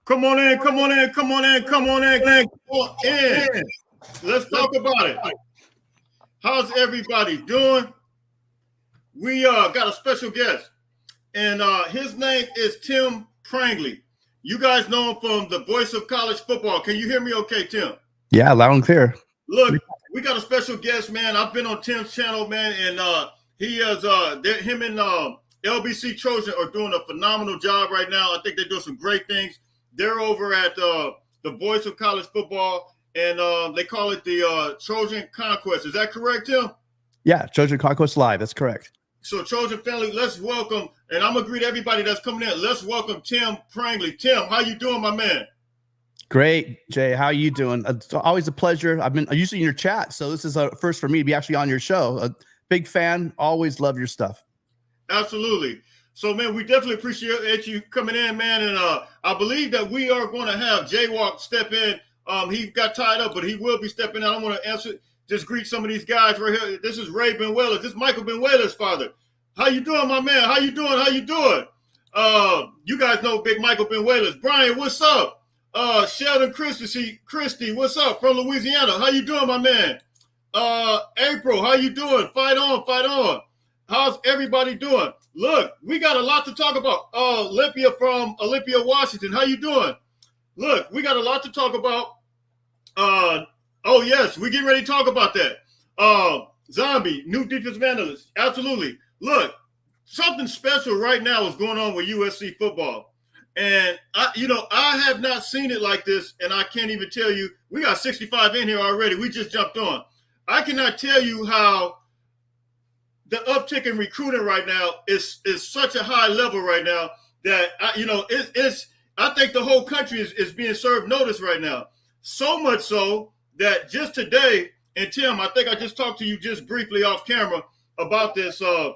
Come on in, come on in, come on in, come on in, come on in. Let's talk about it. How's everybody doing? We got a special guest, and his name is Tim Prangley. You guys know him from the Voice of College Football. Can you hear me okay, Tim? Yeah, loud and clear. Look, we got a special guest, man. I've been on Tim's channel, man, and he has him and LBC Trojan are doing a phenomenal job right now. I think they're doing some great things. They're over at the Voice of College Football, and they call it the Trojan Conquest. Is that correct, Tim? Yeah, Trojan Conquest Live. That's correct. So, Trojan family, let's welcome, and I'm going to greet everybody that's coming in. Let's welcome Tim Prangley. Tim, how you doing, my man? Great, Jay. How you doing? It's always a pleasure. I'm usually in your chat, so this is a first for me to be actually on your show. A big fan. Always love your stuff. Absolutely. So, man, we definitely appreciate you coming in, man. And I believe that we are going to have Jaywalk step in. He got tied up, but he will be stepping in. I want to answer, just greet some of these guys right here. This is Ray Benuelas. This is Michael Benuelas' father. How you doing, my man? How you doing? How you doing? You guys know Big Michael Benuelas. Brian, what's up? Sheldon Christie, what's up from Louisiana? How you doing, my man? April, how you doing? Fight on, fight on. How's everybody doing? Look, we got a lot to talk about. Olympia from Olympia, Washington. How you doing? Look, we got a lot to talk about. Oh, yes, we're getting ready to talk about that. Zombie, new defensive analyst. Absolutely. Look, something special right now is going on with USC football. And, I have not seen it like this, and I can't even tell you. We got 65 in here already. We just jumped on. I cannot tell you how the uptick in recruiting right now is such a high level right now that, I think the whole country is being served notice right now. So much so that just today, and Tim, I think I just talked to you just briefly off camera about this, Ty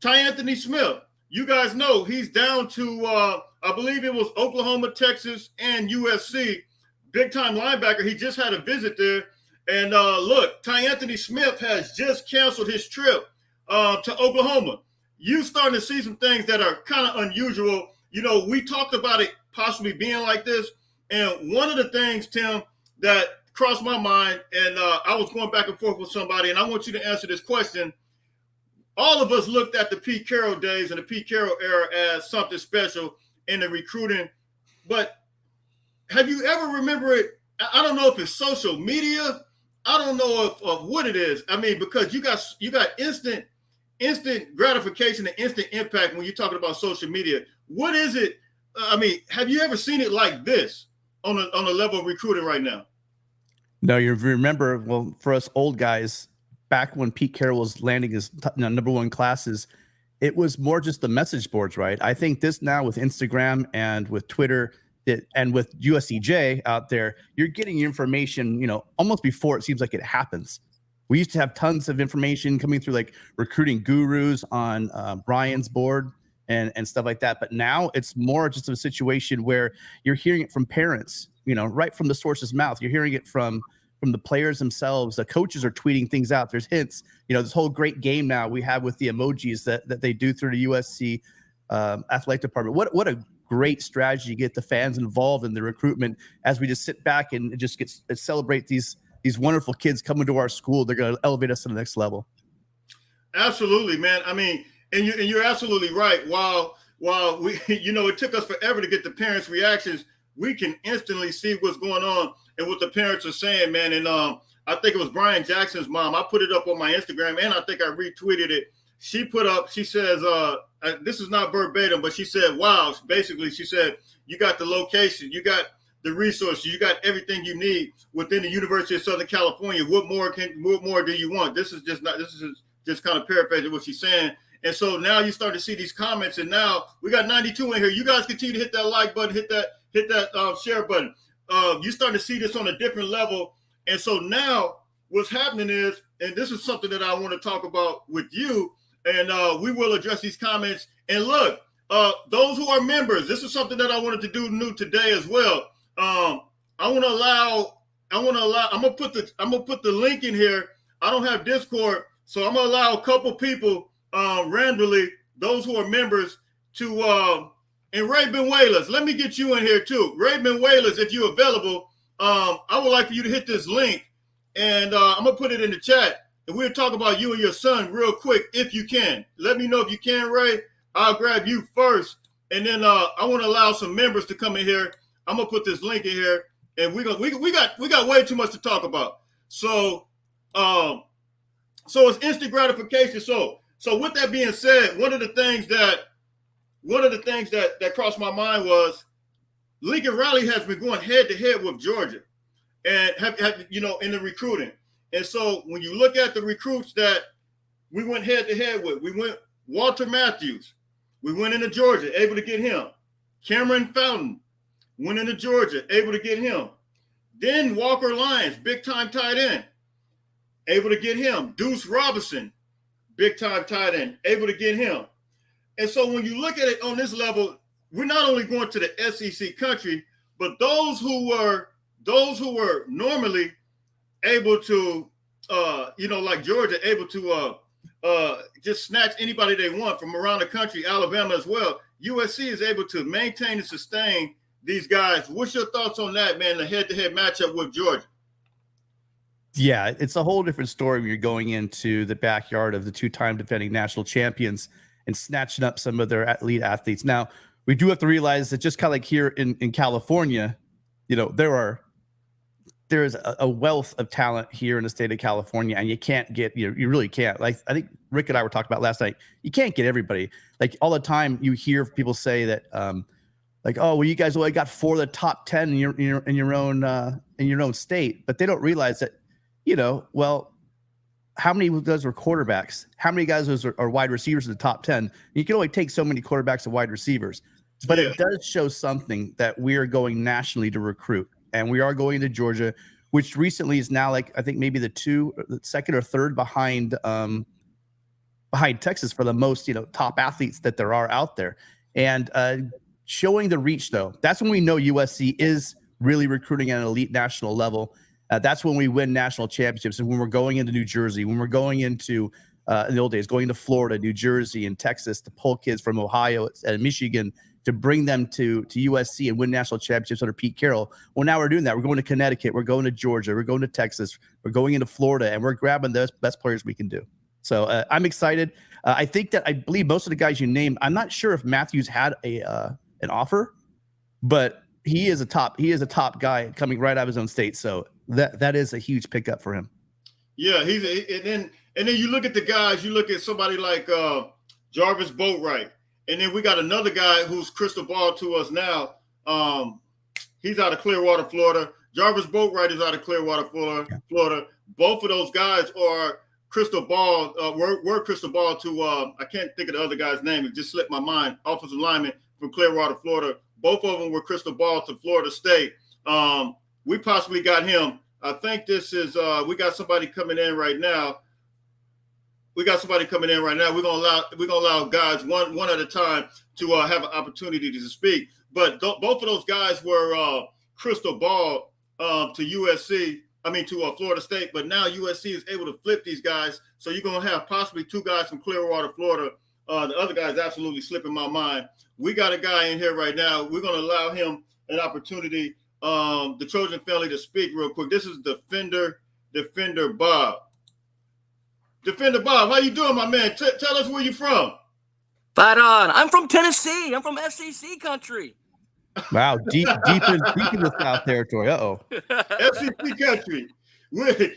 Anthony Smith. You guys know he's down to, I believe it was Oklahoma, Texas, and USC. Big-time linebacker. He just had a visit there. And look, Ty Anthony Smith has just canceled his trip to Oklahoma. You starting to see some things that are kind of unusual. We talked about it possibly being like this. And one of the things, Tim, that crossed my mind, and I was going back and forth with somebody, and I want you to answer this question. All of us looked at the Pete Carroll days and the Pete Carroll era as something special in the recruiting. But have you ever remember it? I don't know if it's social media. I don't know of what it is. I mean, because you got instant gratification and instant impact when you're talking about social media. What is it? I mean, have you ever seen it like this on a level of recruiting right now? No, you remember, well, for us old guys, back when Pete Carroll was landing his number one classes, it was more just the message boards, right? I think this now with Instagram and with Twitter and with USCJ out there, you're getting your information, almost before it seems like it happens. We used to have tons of information coming through like recruiting gurus on Brian's board and stuff like that. But now it's more just a situation where you're hearing it from parents, right from the source's mouth. You're hearing it from the players themselves. The coaches are tweeting things out. There's hints, this whole great game now we have with the emojis that they do through the USC athletic department. What a great strategy to get the fans involved in the recruitment as we just sit back and just celebrate these wonderful kids coming to our school. They're going to elevate us to the next level. Absolutely, man. I mean, and you're absolutely right. While we, it took us forever to get the parents' reactions, we can instantly see what's going on and what the parents are saying, man. And I think it was Brian Jackson's mom. I put it up on my Instagram, and I think I retweeted it. She says, this is not verbatim, but she said, wow. Basically, she said, you got the location, you got the resources, you got everything you need within the University of Southern California. What more do you want? This is just kind of paraphrasing what she's saying. And so now you start to see these comments, and now we got 92 in here. You guys continue to hit that like button, hit that share button. You start to see this on a different level. And so now what's happening is, and this is something that I want to talk about with you, and we will address these comments. And look, those who are members, this is something that I wanted to do new today as well. I'm gonna put the link in here. I don't have Discord, so I'm gonna allow a couple people randomly, those who are members, to And Ray Benuelas, let me get you in here too. Ray Benuelas, if you're available, I would like for you to hit this link, and I'm gonna put it in the chat, and we'll talk about you and your son real quick if you can. Let me know if you can, Ray. I'll grab you first, and then I want to allow some members to come in here. I'm gonna put this link in here, and we got way too much to talk about. So it's instant gratification. So with that being said, one of the things that crossed my mind was Lincoln Riley has been going head to head with Georgia, and have in the recruiting. And so when you look at the recruits that we went head to head with, we went Walter Matthews, we went into Georgia, able to get him. Cameron Fountain went into Georgia, able to get him. Then Walker Lyons, big time tight end, able to get him. Deuce Robinson, big time tight end, able to get him. And so when you look at it on this level, we're not only going to the SEC country, but those who were normally able to, like Georgia, able to just snatch anybody they want from around the country, Alabama as well. USC is able to maintain and sustain these guys. What's your thoughts on that, man, the head-to-head matchup with Georgia? Yeah, it's a whole different story when you're going into the backyard of the two-time defending national champions and snatching up some of their elite athletes. Now, we do have to realize that just kind of like here in California, there is a wealth of talent here in the state of California, and you can't get, you really can't. Like, I think Rick and I were talking about last night, you can't get everybody. Like, all the time you hear people say that, like, oh, well, you guys only got 4 of the top 10 in your own state, but they don't realize that, well, how many of those are quarterbacks? How many guys those are wide receivers in the top 10? You can only take so many quarterbacks and wide receivers, but it does show something that we are going nationally to recruit, and we are going to Georgia, which recently is now, like, I think maybe the second or third behind Texas for the most, top athletes that there are out there. And showing the reach, though, that's when we know USC is really recruiting at an elite national level. That's when we win national championships. And when we're going into New Jersey, when we're going into, in the old days, going to Florida, New Jersey, and Texas to pull kids from Ohio and Michigan to bring them to USC and win national championships under Pete Carroll. Well, now we're doing that. We're going to Connecticut. We're going to Georgia. We're going to Texas. We're going into Florida, and we're grabbing the best players we can do. So I'm excited. I believe most of the guys you named, I'm not sure if Matthews had an offer, but he is a top guy coming right out of his own state. So that is a huge pickup for him. Yeah, and then you look at the guys. You look at somebody like Jarvis Boatwright, and then we got another guy who's crystal ball to us now. He's out of Clearwater, Florida. Jarvis Boatwright is out of Clearwater, Florida. Both of those guys are crystal ball. Were crystal ball to I can't think of the other guy's name. It just slipped my mind. Offensive lineman from Clearwater, Florida. Both of them were crystal ball to Florida State. We possibly got him. I think this is we got somebody coming in right now. We're gonna allow guys one at a time to have an opportunity to speak. But both of those guys were crystal ball to USC. I mean to Florida State. But now USC is able to flip these guys. So you're gonna have possibly 2 guys from Clearwater, Florida. The other guy is absolutely slipping my mind. We got a guy in here right now. We're gonna allow him an opportunity. The Trojan family to speak real quick. This is Defender Bob. Defender Bob, how you doing, my man? Tell us where you from. Fight on. I'm from Tennessee. I'm from SEC country. Wow, deep in the South territory. Uh-oh. SEC country. We're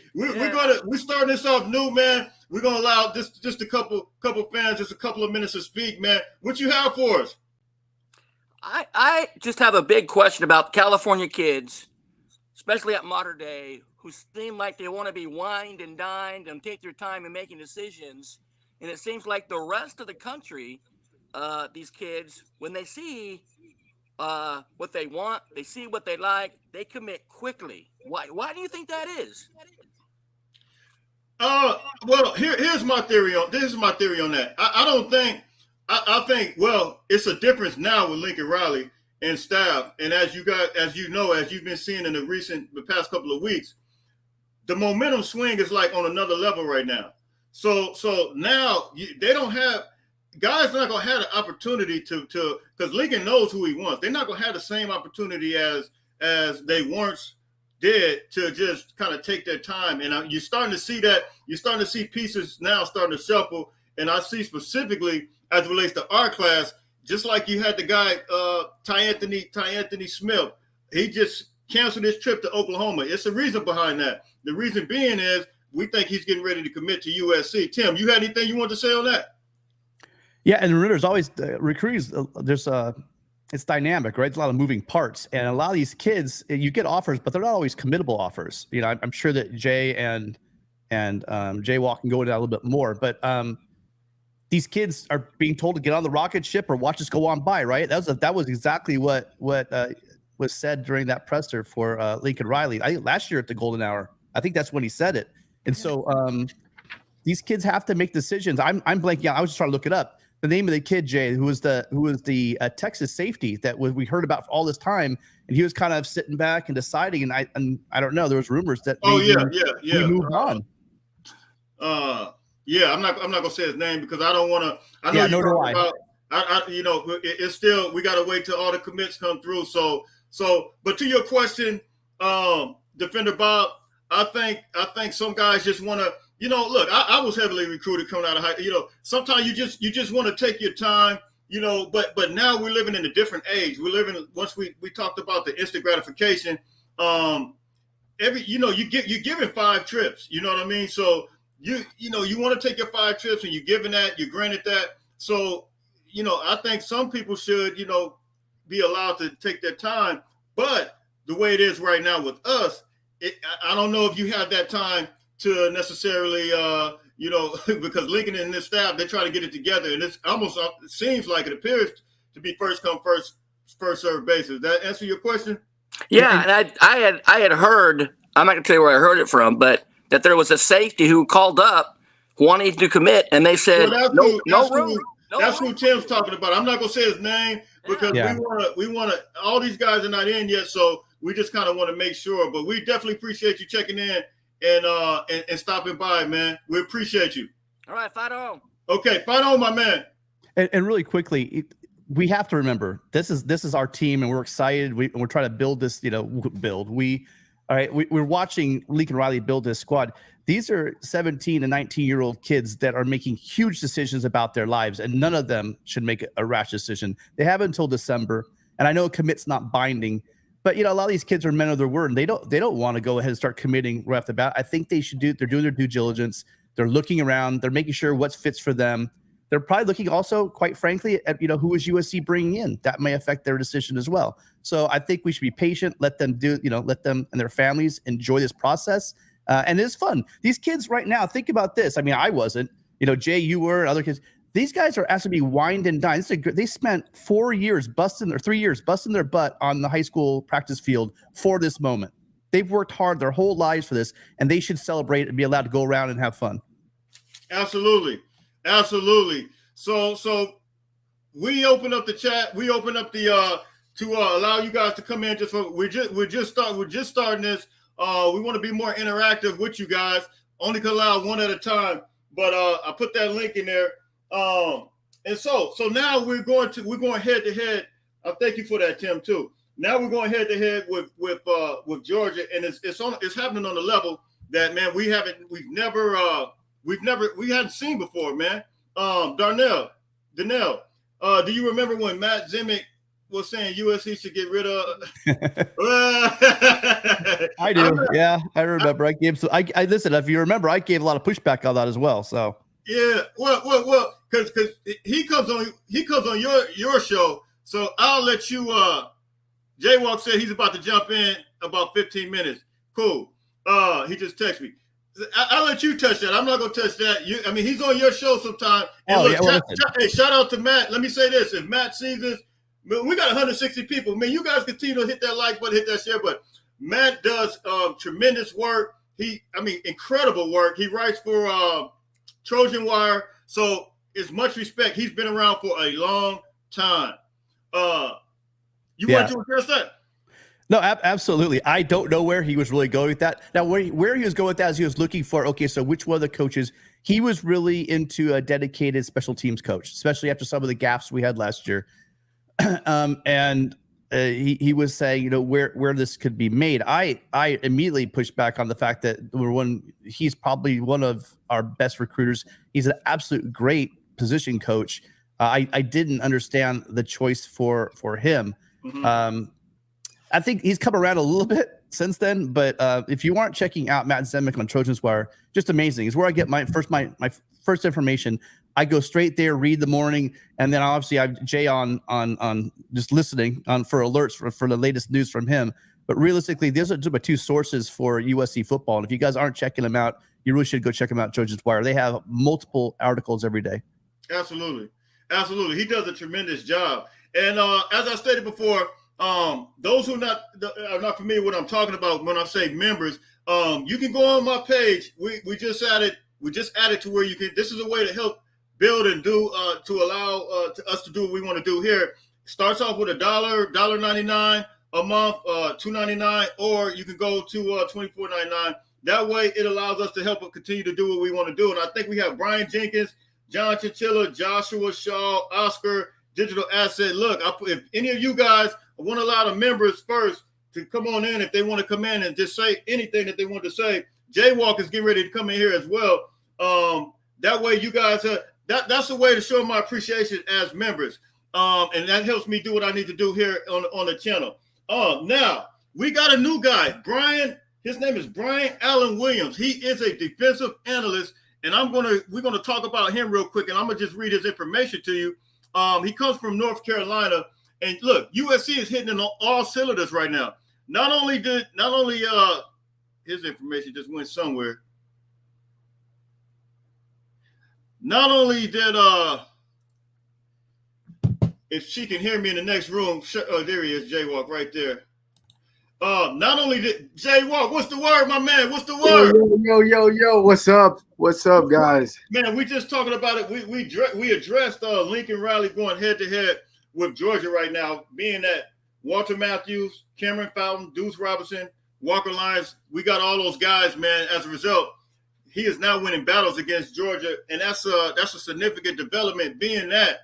starting this off new, man. We're gonna allow just a couple fans, just a couple of minutes to speak, man. What you have for us? I just have a big question about California kids, especially at modern day, who seem like they want to be wined and dined and take their time in making decisions. And it seems like the rest of the country, these kids, when they see what they want, they see what they like, they commit quickly. Why do you think that is? Well, here's my theory on that. I think it's a difference now with Lincoln Riley and staff, and as you've been seeing in the past couple of weeks, the momentum swing is like on another level right now. So now they don't have guys not gonna have the opportunity to because Lincoln knows who he wants. They're not gonna have the same opportunity as they once did to just kind of take their time. And you're starting to see that. You're starting to see pieces now starting to shuffle. And I see specifically as it relates to our class, just like you had the guy Ty Anthony Smith. He just canceled his trip to Oklahoma. It's a reason behind that. The reason being is we think he's getting ready to commit to USC. Tim, you had anything you want to say on that? Yeah, and remember, there's always recruiting. It's dynamic, right? There's a lot of moving parts, and a lot of these kids, you get offers, but they're not always committable offers. You know, I'm sure that Jay and Jay Walk can go into that a little bit more, but these kids are being told to get on the rocket ship or watch us go on by, right? That was exactly what was said during that presser for Lincoln Riley. I think last year at the Golden Hour, I think that's when he said it. And so these kids have to make decisions. I'm blanking out. I was just trying to look it up. The name of the kid, Jay, who was the Texas safety that we heard about for all this time, and he was kind of sitting back and deciding. And I don't know. There was rumors that he moved on. Yeah, I'm not gonna say his name because I don't want to. I know you're talking about. It's still, we gotta wait till all the commits come through. So, but to your question, Defender Bob, I think some guys just want to. Look, I was heavily recruited coming out of high. Sometimes you just want to take your time. But now we're living in a different age. We're living, once we talked about the instant gratification. You're giving 5 trips. You know what I mean? So you want to take your 5 trips and you're giving that, you're granted that. So I think some people should be allowed to take their time. But the way it is right now with us, I don't know if you have that time to necessarily, because Lincoln and this staff, they try to get it together, and it's almost, it seems like it appears to be first come, first served basis. That answer your question? Yeah, and I had heard, I'm not gonna tell you where I heard it from, but that there was a safety who called up wanting to commit, and they said no room. That's who Tim's talking about. I'm not gonna say his name because we want to. All these guys are not in yet, so we just kind of want to make sure. But we definitely appreciate you checking in and stopping by, man. We appreciate you. All right, fight on. Okay, fight on, my man. And really quickly, we have to remember this is our team, and we're excited. We're trying to build this. We're watching Lincoln Riley build this squad. These are 17 and 19-year-old kids that are making huge decisions about their lives, and none of them should make a rash decision. They have until December, and I know a commit's not binding. But a lot of these kids are men of their word, and they don't want to go ahead and start committing right off the bat. I think they should they're doing their due diligence. They're looking around. They're making sure what fits for them. They're probably looking also, quite frankly, at who is USC bringing in. That may affect their decision as well. So I think we should be patient. Let them let them and their families enjoy this process. And it's fun. These kids right now, think about this. I mean, I wasn't. Jay, you were, and other kids. These guys are asked to be wined and dined. They spent 3 years busting their butt on the high school practice field for this moment. They've worked hard their whole lives for this, and they should celebrate and be allowed to go around and have fun. Absolutely. So we open up the chat. We open up the to allow you guys to come in. We're just starting this. We want to be more interactive with you guys. Only can allow one at a time. But I put that link in there. And so now we're going head to head. Thank you for that, Tim, too. Now we're going head to head with Georgia, and it's happening on a level that, man, we hadn't seen before, man. Danelle, do you remember when Matt Zimick was saying USC should get rid of? I do. I remember. I gave. I listen. If you remember, I gave a lot of pushback on that as well. So. Yeah, well, because he comes on your show, so I'll let you. Jay Walk said he's about to jump in about 15 minutes. Cool. He just texted me. I'll let you touch that. I'm not gonna touch that. He's on your show sometime. And shout out to Matt. Let me say this: if Matt sees this, we got 160 people. Man, you guys continue to hit that like button, hit that share button. Matt does tremendous work. Incredible work. He writes for Trojan Wire, so it's much respect. He's been around for a long time. You want to address that? No, absolutely. I don't know where he was really going with that. Now, where he was going with that is he was looking for, okay, so which one of the coaches he was really into a dedicated special teams coach, especially after some of the gaffes we had last year. And he was saying, where this could be made. I immediately pushed back on the fact that he's probably one of our best recruiters. He's an absolute great position coach. I didn't understand the choice for him. Mm-hmm. I think he's come around a little bit since then, but if you aren't checking out Matt Zemek on Trojans Wire, just amazing. It's where I get my first information. I go straight there, read the morning, and then obviously I have Jay on just listening for alerts for the latest news from him. But realistically, these are just my two sources for USC football. And if you guys aren't checking them out, you really should go check them out. Trojans Wire. They have multiple articles every day. Absolutely. He does a tremendous job. And as I stated before, those who are not familiar with what I'm talking about when I say members, you can go on my page. We just added to where you can. This is a way to help build and do to allow us to do what we want to do here. Starts off with $1.99 a month, $2.99, or you can go to $24.99. That way, it allows us to help continue to do what we want to do. And I think we have Brian Jenkins, John Chinchilla, Joshua Shaw, Oscar, Digital Asset. Look, if any of you guys want to allow the members first to come on in, if they want to come in and just say anything that they want to say, Jaywalk is getting ready to come in here as well. That way, you guys that's a way to show my appreciation as members. And that helps me do what I need to do here on the channel. Now we got a new guy, Brian. His name is Brian Allen Williams. He is a defensive analyst, and we're gonna talk about him real quick, and I'm gonna just read his information to you. He comes from North Carolina, and look, USC is hitting on all cylinders right now. Not only his information just went somewhere. Not only did if she can hear me in the next room, there he is, Jaywalk right there. Not only did Jaywalk, what's the word, my man? What's the word? Yo, what's up? What's up, guys? Man, we just talking about it. We addressed Lincoln Riley going head to head with Georgia right now, being that Walter Matthews, Cameron Fountain, Deuce Robinson, Walker Lyons, we got all those guys, man. As a result, he is now winning battles against Georgia, and that's a significant development. Being that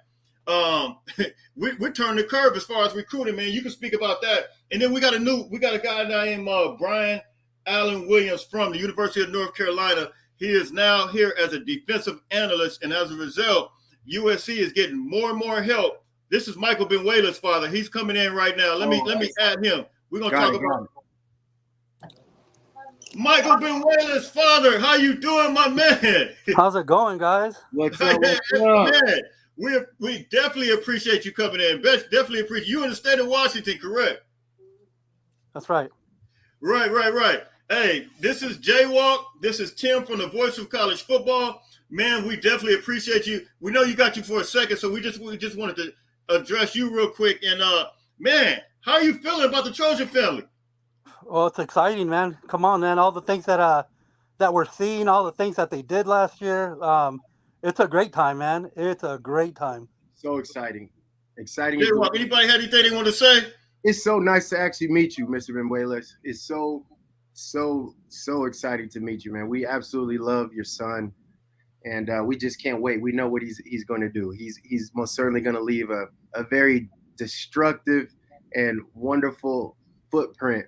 we turned the curve as far as recruiting, man. You can speak about that. And then we got a guy named Brian Allen Williams from the University of North Carolina. He is now here as a defensive analyst, and as a result, USC is getting more and more help. This is Michael Benuela's father. He's coming in right now. Let me add him. We're gonna talk about Michael Benuela's father. How you doing, my man? How's it going, guys? What's up? Man, we definitely appreciate you coming in. Definitely appreciate you in the state of Washington, correct? That's right. Right. Hey, this is Jaywalk. This is Tim from the Voice of College Football. Man, we definitely appreciate you. We know you got you for a second, so we just wanted to address you real quick. And man, how are you feeling about the Trojan family? Well, it's exciting, man. Come on, man. All the things that we're seeing, all the things that they did last year. It's a great time, man. It's a great time. So exciting. Exciting. Jaywalk, anybody had anything they want to say? It's so nice to actually meet you, Mr. Benuela. It's so exciting to meet you, man. We absolutely love your son, and we just can't wait. We know what he's going to do. He's most certainly going to leave a very destructive and wonderful footprint,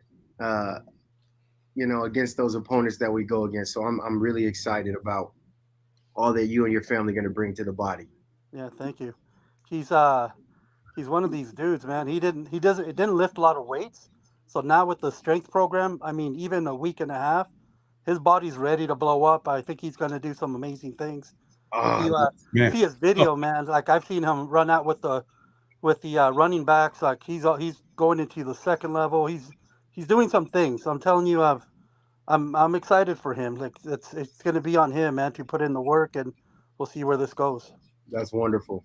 against those opponents that we go against. So I'm really excited about all that you and your family are going to bring to the body. Yeah, thank you. He's one of these dudes, man. It didn't lift a lot of weights. So now with the strength program, I mean, even a week and a half, his body's ready to blow up. I think he's going to do some amazing things. See his video, man. Like I've seen him run out with the running backs. Like he's going into the second level. He's doing some things. I'm telling you, I'm excited for him. Like it's going to be on him, man, to put in the work, and we'll see where this goes. That's wonderful.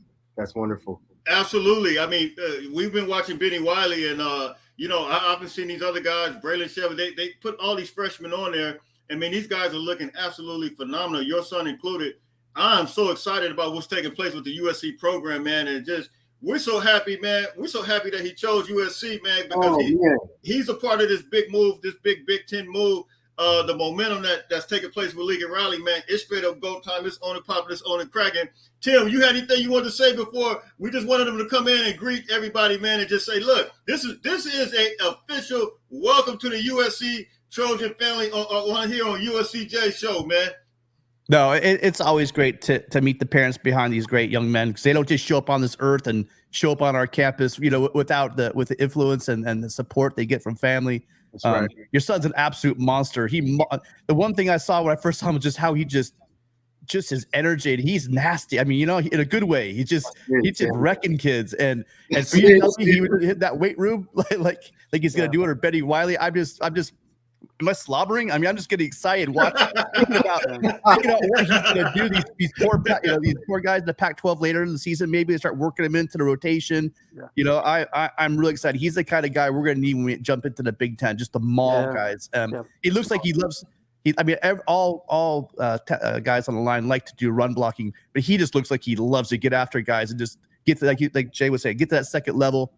Absolutely. I mean, we've been watching Benny Wiley, and I've been seeing these other guys, Braylon Shevin. They put all these freshmen on there. I mean, these guys are looking absolutely phenomenal. Your son included. I'm so excited about what's taking place with the USC program, man, and we're so happy, man. We're so happy that he chose USC, man, because he's a part of this big move, this big Big Ten move. the momentum that's taking place with League and Raleigh, man, it's straight up go time. It's on and popping, it's on and cracking. Tim, you had anything you wanted to say before? We just wanted them to come in and greet everybody, man, and just say, look, this is a official welcome to the USC Trojan family on here on USCJ show, man. No, it's always great to meet the parents behind these great young men, because they don't just show up on this earth and show up on our campus, with the influence and the support they get from family. That's right. Your son's an absolute monster. The one thing I saw when I first saw him was just how he just his energy. He's nasty. I mean, in a good way. He's just wrecking kids. And for you to tell me he would hit that weight room like he's gonna do it, or Betty Wiley. I'm just. Am I slobbering? I mean, I'm just getting excited thinking about what he's going to do. These poor guys in the Pac-12 later in the season. Maybe they start working him into the rotation. Yeah. I'm really excited. He's the kind of guy we're going to need when we jump into the Big Ten. Just the maul guys. He looks like he loves. All guys on the line like to do run blocking, but he just looks like he loves to get after guys and just get to, like Jay was saying, get to that second level.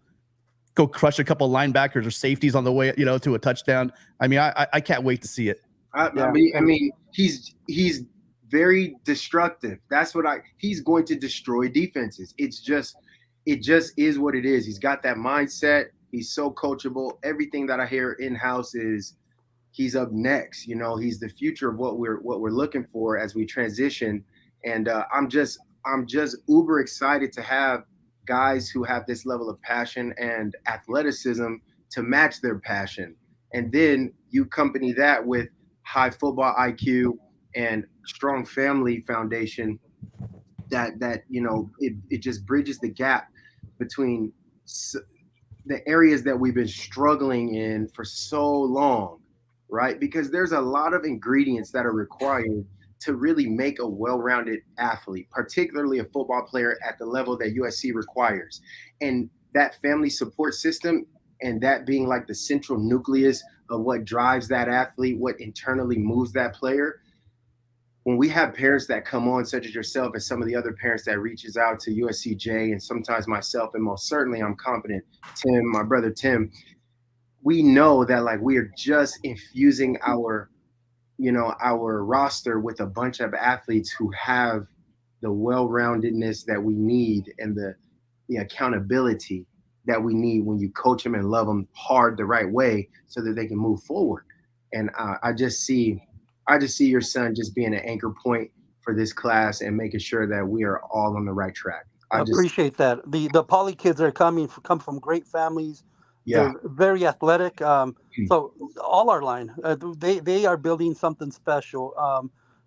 Go crush a couple of linebackers or safeties on the way, to a touchdown. I mean, I can't wait to see it. I mean, he's very destructive. That's what he's going to destroy defenses. It just is what it is. He's got that mindset. He's so coachable. Everything that I hear in-house is he's up next. He's the future of what we're looking for as we transition. And I'm just uber excited to have guys who have this level of passion and athleticism to match their passion. And then you accompany that with high football IQ and strong family foundation that it just bridges the gap between the areas that we've been struggling in for so long, right? Because there's a lot of ingredients that are required to really make a well-rounded athlete, particularly a football player at the level that USC requires. And that family support system, and that being like the central nucleus of what drives that athlete, what internally moves that player. When we have parents that come on, such as yourself and some of the other parents that reaches out to USCJ, and sometimes myself, and most certainly I'm confident, Tim, my brother Tim, we know that we are just infusing our roster with a bunch of athletes who have the well-roundedness that we need and the accountability that we need when you coach them and love them hard the right way so that they can move forward. And I just see your son just being an anchor point for this class and making sure that we are all on the right track. I appreciate that. The Poly kids are come from great families. Yeah, they're very athletic. So all our line, they are building something special.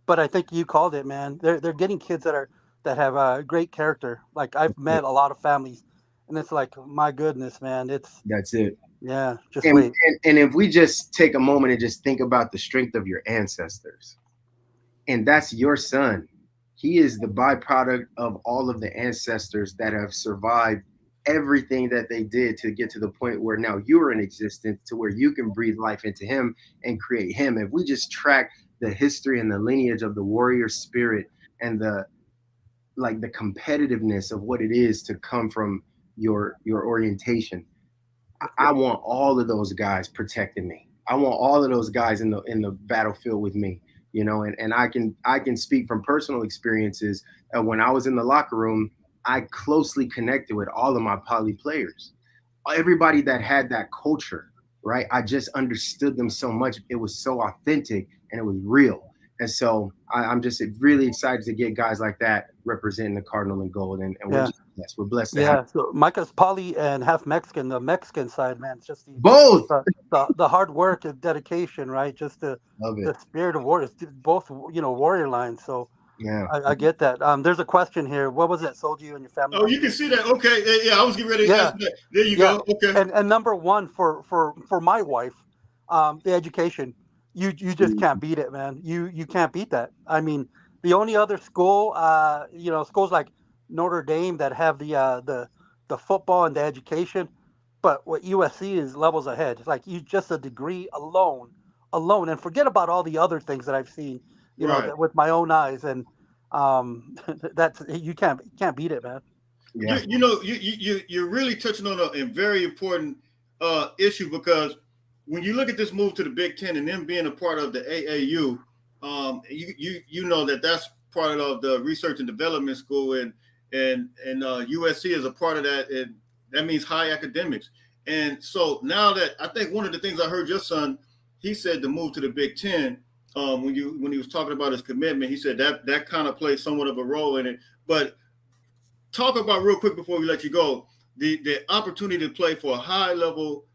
But I think you called it, man. They're getting kids that have a great character. Like I've met a lot of families, and it's like, my goodness, man. That's it. Yeah, wait. And if we just take a moment and just think about the strength of your ancestors, and that's your son. He is the byproduct of all of the ancestors that have survived everything that they did to get to the point where now you're in existence, to where you can breathe life into him and create him. If we just track the history and the lineage of the warrior spirit and the competitiveness of what it is to come from your orientation, I want all of those guys protecting me. I want all of those guys in the battlefield with me, and I can speak from personal experiences. When I was in the locker room, I closely connected with all of my Poly players, everybody that had that culture, right? I just understood them so much. It was so authentic and it was real. And so I'm just really excited to get guys like that representing the Cardinal and Gold. And we're blessed to have. So Micah's Poly and half Mexican. The Mexican side, man, it's just both the hard work and dedication, right? Just the spirit of warriors, both, warrior lines. So yeah, I get that. There's a question here. What was that sold you and your family? Oh, you can see that. Okay. Yeah, I was getting ready to ask that. There you go. Okay. And number one for my wife, the education. You just can't beat it, man. You can't beat that. I mean, the only other school, schools like Notre Dame that have the football and the education, but what USC is levels ahead. It's like you just a degree alone, and forget about all the other things that I've seen. With my own eyes, and that's you can't beat it, man. Yeah. You're really touching on a very important issue, because when you look at this move to the Big Ten and them being a part of the AAU, you know that's part of the research and development school, and USC is a part of that, and that means high academics. And so now that I think one of the things I heard your son, he said to move to the Big Ten, when he was talking about his commitment, he said that kind of plays somewhat of a role in it. But talk about real quick before we let you go, the opportunity to play for a high level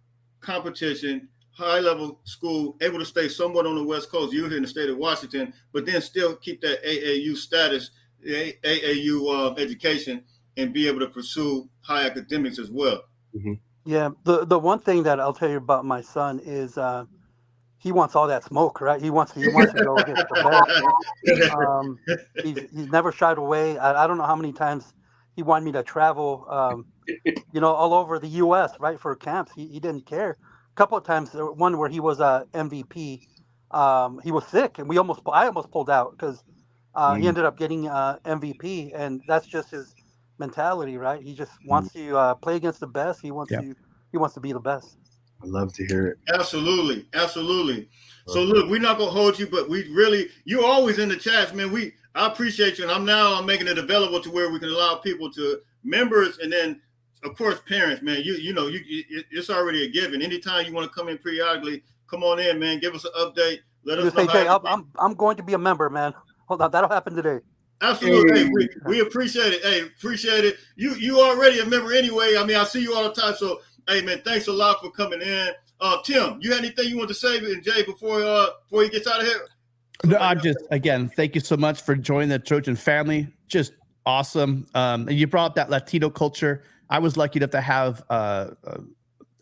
competition, high level school, able to stay somewhat on the West Coast, usually in the state of Washington, but then still keep that AAU status, AAU education, and be able to pursue high academics as well. Mm-hmm. Yeah, the one thing that I'll tell you about my son is he wants all that smoke, right? He wants to go get the best. He's never shied away. I don't know how many times he wanted me to travel, all over the U.S. right for camps. He didn't care. A couple of times, one where he was MVP, he was sick, and I almost pulled out because he ended up getting MVP, and that's just his mentality, right? He just wants to play against the best. He wants to be the best. I love to hear it. Absolutely. So look, we're not gonna hold you, but you're always in the chats, man. I appreciate you, and I'm making it available to where we can allow people to members, and then of course parents, man. It's already a given. Anytime you want to come in periodically, come on in, man. Give us an update. Let us know. Hey, I'm going to be a member, man. Hold on, that'll happen today. Absolutely. Hey, we appreciate it. Hey, appreciate it. You already a member anyway. I mean, I see you all the time. So, hey, man, thanks a lot for coming in. Tim, you had anything you want to say, and Jay, before he gets out of here? No, again, thank you so much for joining the Trojan family. Just awesome. And you brought up that Latino culture. I was lucky enough to have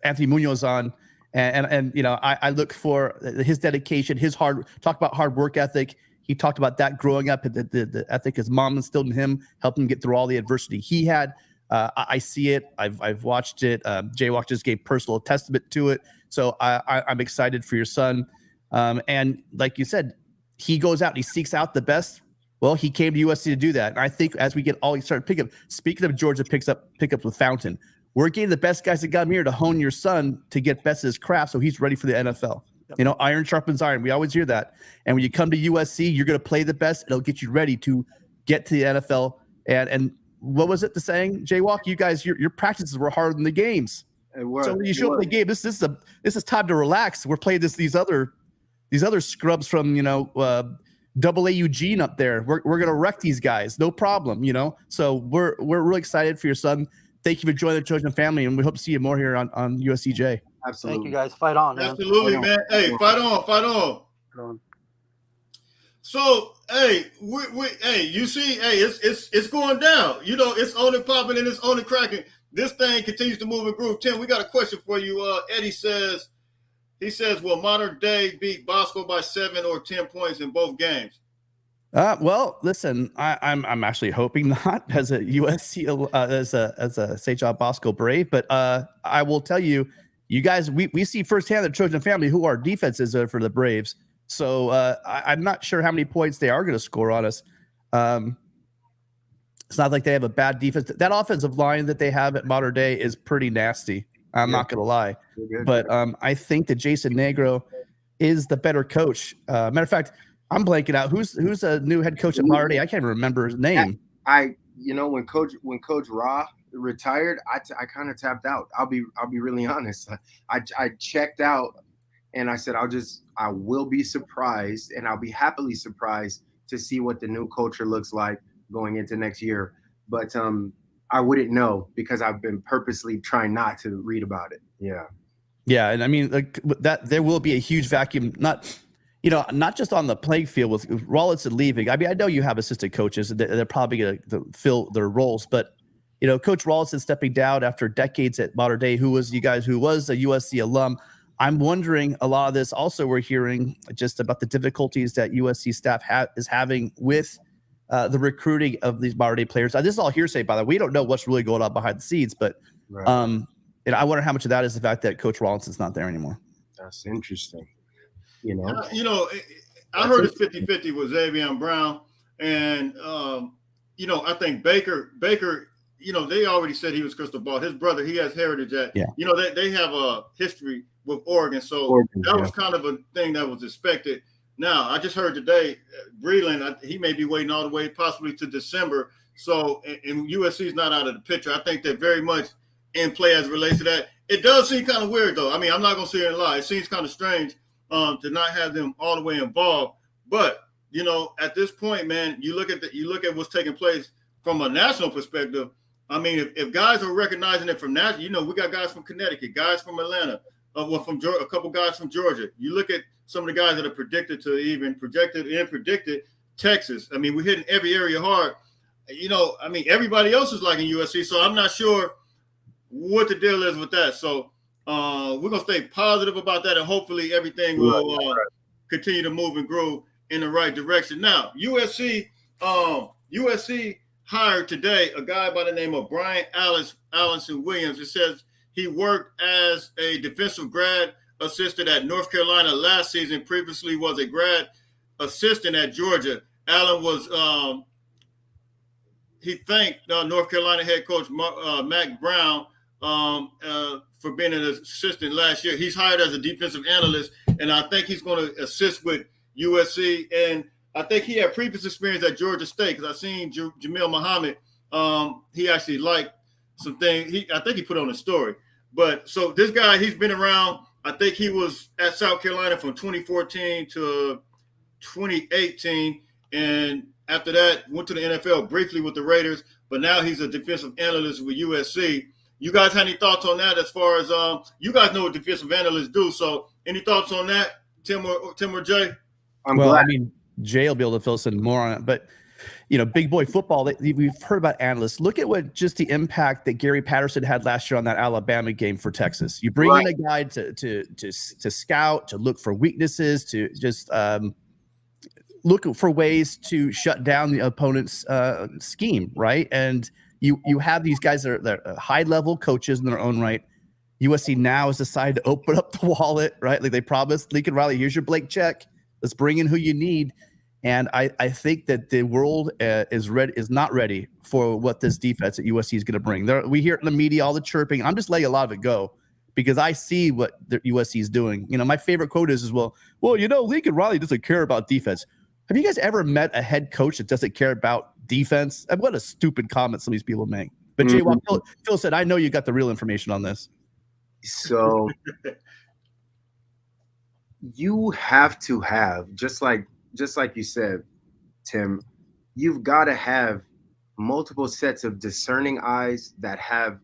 Anthony Munoz on, and I look for his dedication, talk about hard work ethic. He talked about that growing up, the ethic his mom instilled in him, helped him get through all the adversity he had. I see it. I've watched it. Jaywalk just gave personal testament to it. So I'm excited for your son. And like you said, he goes out and he seeks out the best. Well, he came to USC to do that. And I think as we get all started pick up, speaking of Georgia pickups with Fountain, we're getting the best guys that got here to hone your son to get best at his craft so he's ready for the NFL. Yep. Iron sharpens iron. We always hear that. And when you come to USC, you're going to play the best. It'll get you ready to get to the NFL. And what was it the saying, Jaywalk? You guys, your practices were harder than the games. So when you show up the game, this is time to relax. We're playing these other scrubs from Double A Eugene up there. We're gonna wreck these guys, no problem. So we're really excited for your son. Thank you for joining the Trojan family, and we hope to see you more here on USCJ. Absolutely. Thank you guys. Fight on, man. Absolutely, man. Hey, fight on. Fight on. So, hey, you see, hey, it's going down. It's on and popping and it's on and cracking. This thing continues to move and groove. Tim, we got a question for you. Eddie says, will Modern Day beat Bosco by 7 or 10 points in both games? Well, listen, I'm actually hoping not as a USC as a St. John Bosco Brave, but I will tell you, you guys, we see firsthand the Trojan family who our defense is for the Braves. So I'm not sure how many points they are going to score on us. It's not like they have a bad defense. That offensive line that they have at Modern Day is pretty nasty. I'm not going to lie. But I think that Jason Negro is the better coach. Matter of fact, I'm blanking out. Who's a new head coach at Modern Day? I can't even remember his name. When Coach Ra retired, I kind of tapped out. I'll be really honest. I checked out, and I said I will be surprised, and I'll be happily surprised to see what the new culture looks like going into next year. But I wouldn't know because I've been purposely trying not to read about it. Yeah, and I mean that there will be a huge vacuum. Not just on the playing field with Rawlinson leaving. I mean, I know you have assistant coaches; they're probably going to fill their roles. But Coach Rawlinson stepping down after decades at Modern Day, who was a USC alum. I'm wondering a lot of this. Also, we're hearing just about the difficulties that USC staff is having with the recruiting of these Modern Day players. This is all hearsay, by the way. We don't know what's really going on behind the scenes, but right. I wonder how much of that is the fact that Coach Rawlinson's not there anymore. That's interesting. I heard it's 50-50 with Xavier Brown, and I think Baker, they already said he was crystal ball. His brother, he has heritage at, they have a history with Oregon. So Oregon, that yeah. was kind of a thing that was expected. Now, I just heard today, Breland, he may be waiting all the way possibly to December. So, and USC is not out of the picture. I think they're very much in play as it relates to that. It does seem kind of weird, though. I mean, I'm not going to sit here and lie. It seems kind of strange to not have them all the way involved. But, you know, at this point, man, you look at what's taking place from a national perspective. I mean, if guys are recognizing it from national, you know, we got guys from Connecticut, guys from Atlanta, from Georgia, a couple guys from Georgia. You look at some of the guys that are predicted Texas. I mean, we're hitting every area hard. You know, I mean, everybody else is liking USC, so I'm not sure what the deal is with that. So we're going to stay positive about that, and hopefully everything will continue to move and grow in the right direction. Now, USC hired today a guy by the name of Brian Allison Williams. It says he worked as a defensive grad assistant at North Carolina last season, previously was a grad assistant at Georgia. Allen was he thanked North Carolina head coach Mack Brown for being an assistant last year. He's hired as a defensive analyst, and I think he's going to assist with USC. And I think he had previous experience at Georgia State because I seen Jamil Muhammad. He actually liked some things. I think he put on a story. But so this guy, he's been around. I think he was at South Carolina from 2014 to 2018. And after that, went to the NFL briefly with the Raiders. But now he's a defensive analyst with USC. You guys have any thoughts on that as far as you guys know what defensive analysts do. So any thoughts on that, Tim or Jay? I mean, Jay will be able to fill us in more on it. But, you know, big boy football, we've heard about analysts. Look at what just the impact that Gary Patterson had last year on that Alabama game for Texas. You bring in a guy to scout, to look for weaknesses, to just look for ways to shut down the opponent's scheme, right? And you have these guys that are high-level coaches in their own right. USC now has decided to open up the wallet, right? Like they promised Lincoln Riley, here's your blank check. Let's bring in who you need. And I think that the world is not ready for what this defense at USC is going to bring. We hear it in the media, all the chirping. I'm just letting a lot of it go because I see what the USC is doing. You know, my favorite quote is well, you know, Lincoln Riley doesn't care about defense. Have you guys ever met a head coach that doesn't care about defense? And what a stupid comment some of these people make. But Jay, Phil said, I know you got the real information on this. So you have to have, just like you said, Tim, you've got to have multiple sets of discerning eyes that have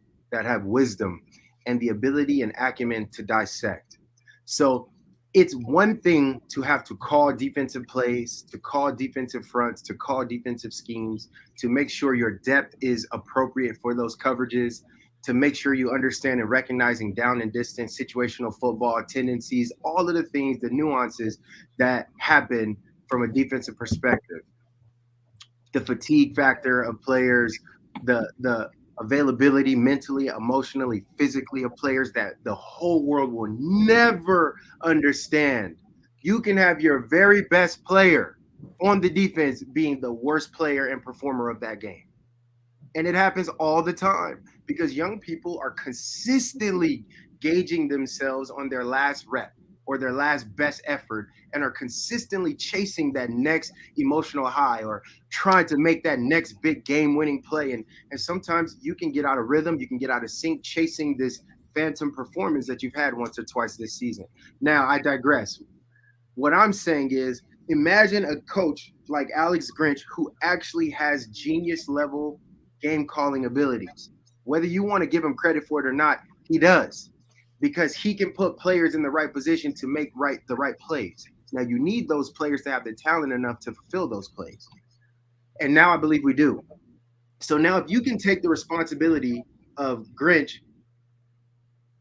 wisdom and the ability and acumen to dissect. So it's one thing to have to call defensive plays, to call defensive fronts, to call defensive schemes, to make sure your depth is appropriate for those coverages, to make sure you understand and recognizing down and distance, situational football, tendencies, all of the things, the nuances that happen from a defensive perspective. The fatigue factor of players, the availability mentally, emotionally, physically of players that the whole world will never understand. You can have your very best player on the defense being the worst player and performer of that game. And it happens all the time because young people are consistently gauging themselves on their last rep or their last best effort and are consistently chasing that next emotional high or trying to make that next big game-winning play. And sometimes you can get out of rhythm, you can get out of sync chasing this phantom performance that you've had once or twice this season. Now, I digress. What I'm saying is imagine a coach like Alex Grinch who actually has genius-level game-calling abilities. Whether you want to give him credit for it or not, he does, because he can put players in the right position to make the right plays. Now, you need those players to have the talent enough to fulfill those plays. And now I believe we do. So now if you can take the responsibility of Grinch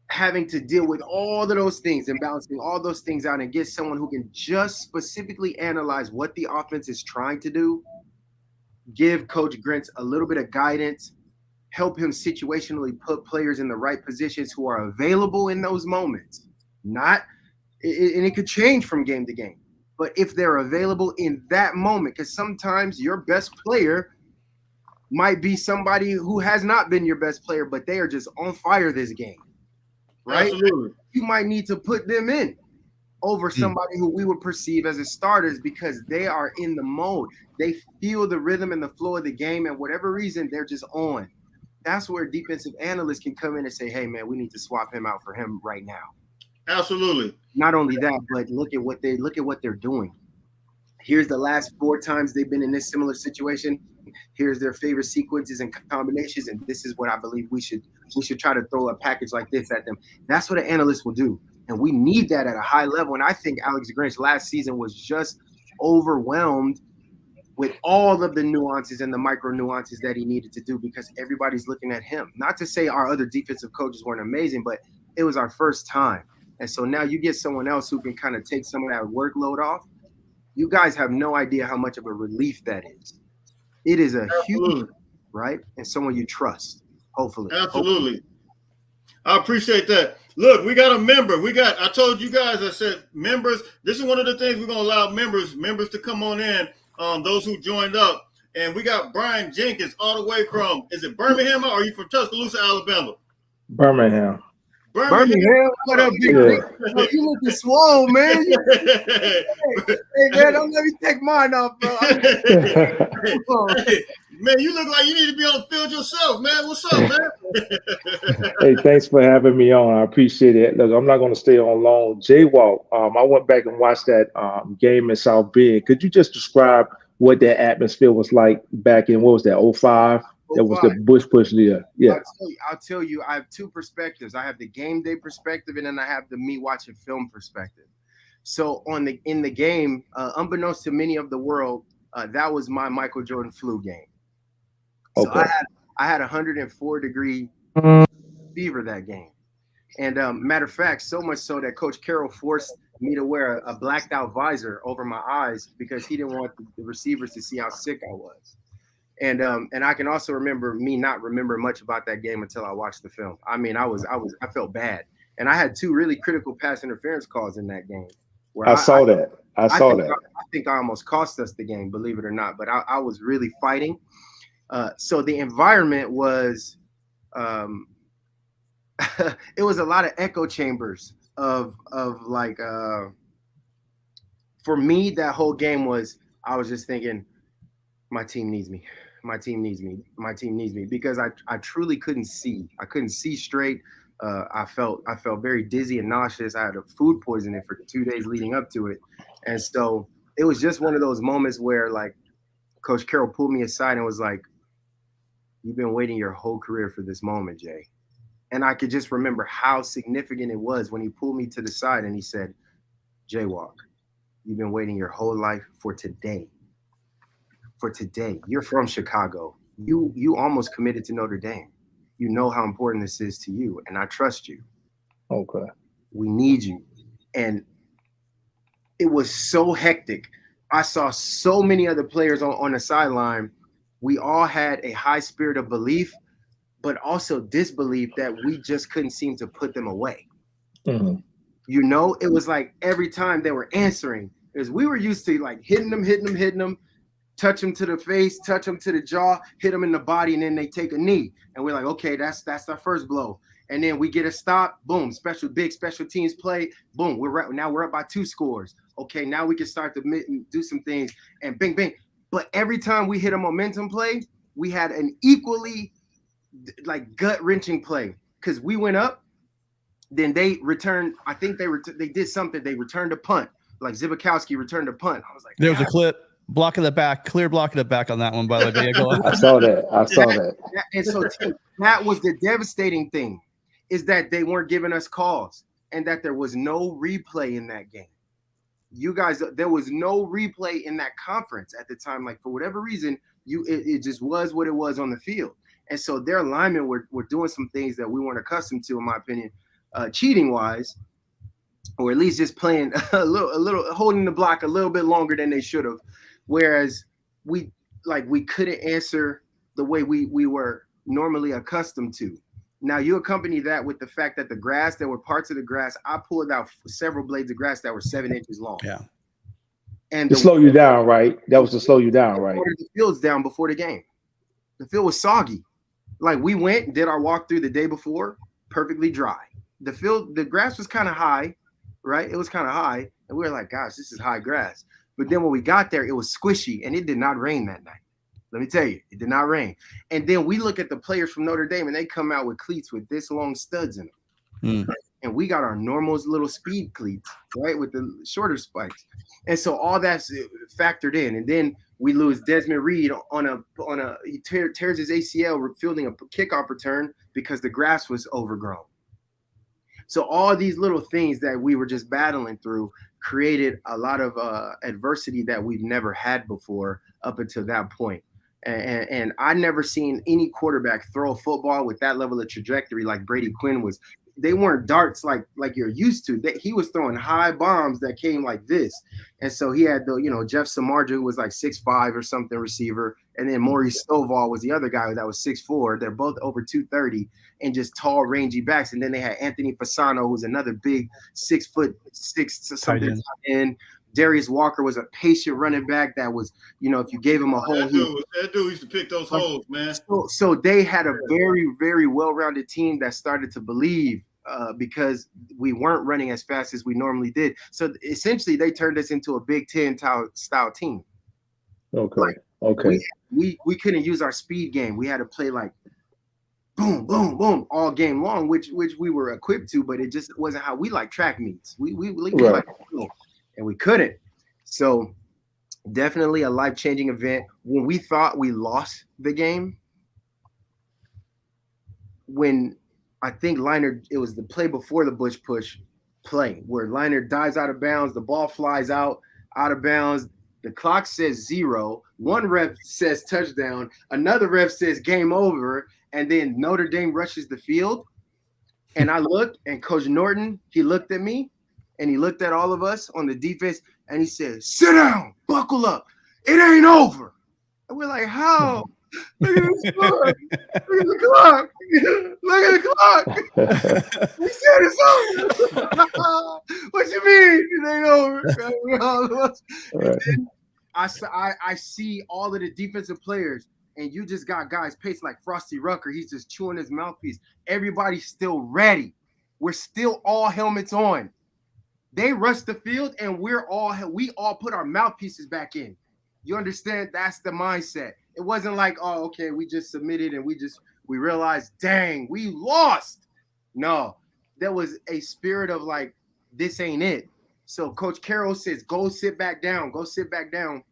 having to deal with all of those things and balancing all those things out and get someone who can just specifically analyze what the offense is trying to do, give Coach Grinch a little bit of guidance, help him situationally put players in the right positions who are available in those moments. And it could change from game to game. But if they're available in that moment, because sometimes your best player might be somebody who has not been your best player, but they are just on fire this game, right? Absolutely. You might need to put them in over somebody who we would perceive as a starters because they are in the mode. They feel the rhythm and the flow of the game, and whatever reason, they're just on. That's where defensive analysts can come in and say, hey, man, we need to swap him out for him right now. Absolutely. Not only that, but look at what they're doing. Here's the last 4 times they've been in this similar situation. Here's their favorite sequences and combinations, and this is what I believe we should try to throw a package like this at them. That's what an analyst will do, and we need that at a high level. And I think Alex Grinch last season was just overwhelmed with all of the nuances and the micro nuances that he needed to do because everybody's looking at him. Not to say our other defensive coaches weren't amazing, but it was our first time. And so now you get someone else who can kind of take some of that workload off. You guys have no idea how much of a relief that is. It is a huge, right? And someone you trust, hopefully. Absolutely. I appreciate that. Look, we got a member. I told you guys, I said members. This is one of the things we're going to allow members to come on in, those who joined up. And we got Brian Jenkins all the way from, is it Birmingham or are you from Tuscaloosa, Alabama? Birmingham. Birmingham, what up, big man? Oh, you looking swole, man. Hey, man, don't let me take mine off, bro. Hey, man, you look like you need to be on the field yourself, man. What's up, man? Hey, thanks for having me on. I appreciate it. Look, I'm not going to stay on long. Jaywalk, I went back and watched that game in South Bend. Could you just describe what that atmosphere was like back in, what was that, 05? That was the Bush push leader. Yeah. I'll tell you, I have 2 perspectives. I have the game day perspective, and then I have the me watching film perspective. So in the game, unbeknownst to many of the world, that was my Michael Jordan flu game. So Okay. I had 104-degree fever that game. And matter of fact, so much so that Coach Carroll forced me to wear a blacked out visor over my eyes because he didn't want the receivers to see how sick I was. And I can also remember not remembering much about that game until I watched the film. I mean, I felt bad. And I had 2 really critical pass interference calls in that game. Where I saw that. I think I almost cost us the game, believe it or not. But I was really fighting. So the environment was it was a lot of echo chambers of like for me, that whole game was, I was just thinking, my team needs me. My team needs me. My team needs me, because I truly couldn't see. I couldn't see straight. I felt very dizzy and nauseous. I had a food poisoning for 2 days leading up to it. And so it was just one of those moments where, like, Coach Carroll pulled me aside and was like, you've been waiting your whole career for this moment, Jay. And I could just remember how significant it was when he pulled me to the side and he said, Jaywalk, you've been waiting your whole life for today. For today. You're from Chicago. You almost committed to Notre Dame. You know how important this is to you, and I trust you. Okay. We need you. And it was so hectic. I saw so many other players on the sideline. We all had a high spirit of belief, but also disbelief that we just couldn't seem to put them away. Mm-hmm. You know, it was like every time they were answering, because we were used to like hitting them, touch them to the face, touch them to the jaw, hit them in the body, and then they take a knee. And we're like, okay, that's our first blow. And then we get a stop, boom, big special teams play, boom, now we're up by 2 scores. Okay, now we can start to do some things, and bing, bing. But every time we hit a momentum play, we had an equally like gut-wrenching play, because we went up, then they returned. I think they did something. They returned a punt, like Zibikowski returned a punt. I was like, there was a clip. Block in the back, clear block in the back on that one, by the way. Go on. I saw that. And so that was the devastating thing, is that they weren't giving us calls and that there was no replay in that game. You guys, there was no replay in that conference at the time. Like, for whatever reason, it just was what it was on the field. And so their linemen were doing some things that we weren't accustomed to, in my opinion, cheating wise, or at least just playing a little holding the block a little bit longer than they should have. Whereas we couldn't answer the way we were normally accustomed to. Now, you accompany that with the fact that there were parts of the grass, I pulled out several blades of grass that were 7 inches long. Yeah. And to slow you down, right? That was to slow you down, right? The field's down before the game. The field was soggy. Like, we went and did our walkthrough the day before, perfectly dry. the grass was kind of high, right? It was kind of high, and we were like, gosh, this is high grass. But then when we got there, it was squishy, and it did not rain that night. Let me tell you, it did not rain. And then we look at the players from Notre Dame, and they come out with cleats with this long studs in them. And we got our normal little speed cleats, right, with the shorter spikes. And so all that's factored in. And then we lose Desmond Reed he tears his ACL fielding a kickoff return because the grass was overgrown. So all these little things that we were just battling through created a lot of adversity that we've never had before up until that point. And I never seen any quarterback throw a football with that level of trajectory like Brady Quinn was. They weren't darts like you're used to. He was throwing high bombs that came like this. And so he had Jeff Samardzija, who was like 6'5" or something receiver. And then Maurice Stovall was the other guy that was 6'4". They're both over 230 and just tall, rangy backs. And then they had Anthony Fasano, who's another big 6'6" something in. Darius Walker was a patient running back that was, if you gave him a hole. That dude used to pick those holes, man. So they had a very, very well-rounded team that started to believe because we weren't running as fast as we normally did. So essentially they turned us into a Big Ten style team. Okay. We couldn't use our speed game. We had to play like boom, boom, boom all game long, which we were equipped to, but it just wasn't how we like track meets. We like boom. And we couldn't. So definitely a life-changing event. When we thought we lost the game, when I think Liner, it was the play before the Bush push play, where Liner dives out of bounds, the ball flies out of bounds, the clock says 0, one ref says touchdown, another ref says game over, and then Notre Dame rushes the field. And I looked, and Coach Norton, he looked at me, and he looked at all of us on the defense, and he said, sit down, buckle up. It ain't over. And we're like, how? Look at this clock. Look at the clock. Look at the clock. We said it's over. What you mean? It ain't over. I see all of the defensive players, and you just got guys pacing like Frosty Rucker. He's just chewing his mouthpiece. Everybody's still ready. We're still all helmets on. They rushed the field, and we all put our mouthpieces back in. You understand? That's the mindset. It wasn't like, oh, okay, we just submitted and we realized, dang, we lost. No, there was a spirit of like, this ain't it. So Coach Carroll says, go sit back down. Go sit back down.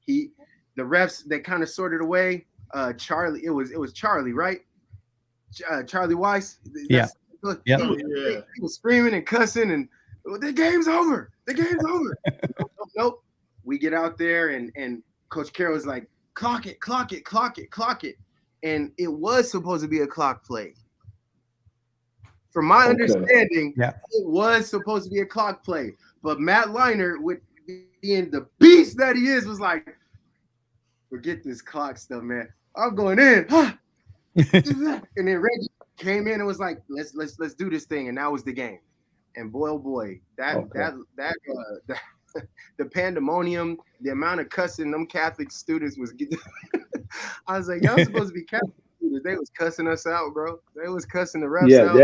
The refs, they kind of sorted away. Charlie, it was Charlie, right? Charlie Weiss. Yeah. He was screaming and cussing, and the game's over. The game's over. Nope. We get out there, and Coach Carroll is like, clock it. And it was supposed to be a clock play. From my understanding, it was supposed to be a clock play. But Matt Liner, with being the beast that he is, was like, forget this clock stuff, man. I'm going in. And then Reggie came in and was like, let's do this thing, and that was the game. And boy, oh boy, the pandemonium, the amount of cussing them Catholic students was getting. I was like, y'all supposed to be Catholic students. They was cussing us out, bro. They was cussing the refs out.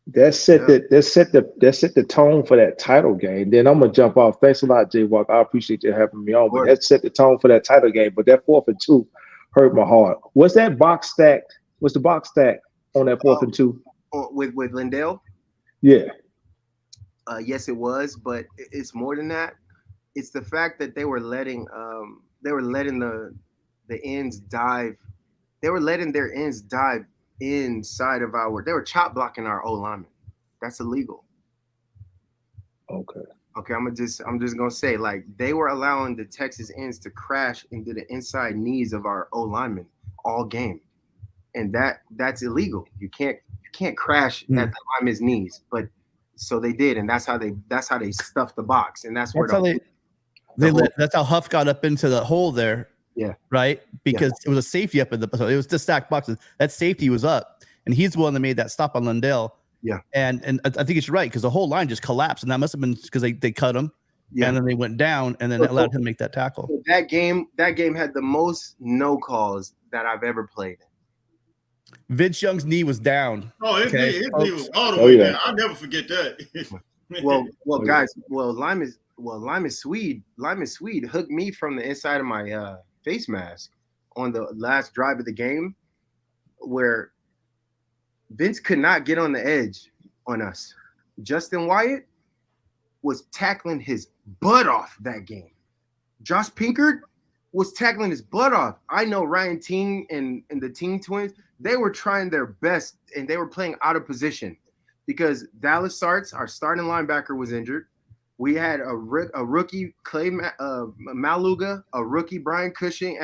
That set the tone for that title game. Then I'm gonna jump off. Thanks a lot, Jay Walk. I appreciate you having me on. But that set the tone for that title game. But that 4th and 2 hurt my heart. Was that box stacked? Was the box stacked on that 4th and 2? With Lindell? Yeah. Yes, it was, but it's more than that. It's the fact that they were letting the ends dive. They were letting their ends dive inside of they were chop blocking our O linemen. That's illegal. Okay, I'm just gonna say, like, they were allowing the Texas ends to crash into the inside knees of our O linemen all game. And that's illegal. You can't crash at the lineman's knees, but so they did, and that's how they stuffed the box, and that's that's how Huff got up into the hole there. Yeah. Right. Because it was a safety up in so it was the stacked boxes. That safety was up, and he's the one that made that stop on Lindell. Yeah. And I think it's right because the whole line just collapsed, and that must have been because they cut him. Yeah. And then they went down, and then it allowed him to make that tackle. That game had the most no calls that I've ever played. Vince Young's knee was down. Oh, his knee was all the Oh, way yeah. down. I'll never forget that. Well, guys. Lyman Swede hooked me from the inside of my face mask on the last drive of the game, where Vince could not get on the edge on us. Justin Wyatt was tackling his butt off that game. Josh Pinkard was tackling his butt off. I know Ryan Ting and the Ting twins, they were trying their best, and they were playing out of position because Dallas Sartz, our starting linebacker, was injured. We had a rookie Clay Maluga, a rookie Brian Cushing,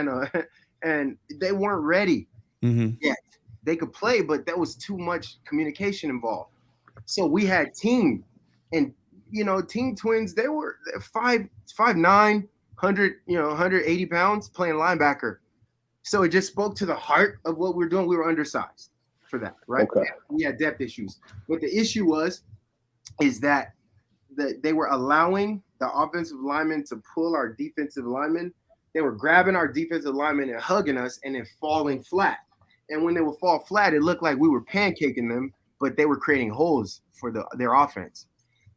and they weren't ready yet. They could play, but there was too much communication involved. So we had Ting, and Ting twins. They were 5'9", 180 pounds, playing linebacker. So it just spoke to the heart of what we're doing. We were undersized for that, right? Okay. We had depth issues. But the issue is that they were allowing the offensive linemen to pull our defensive linemen. They were grabbing our defensive linemen and hugging us and then falling flat. And when they would fall flat, it looked like we were pancaking them, but they were creating holes for their offense.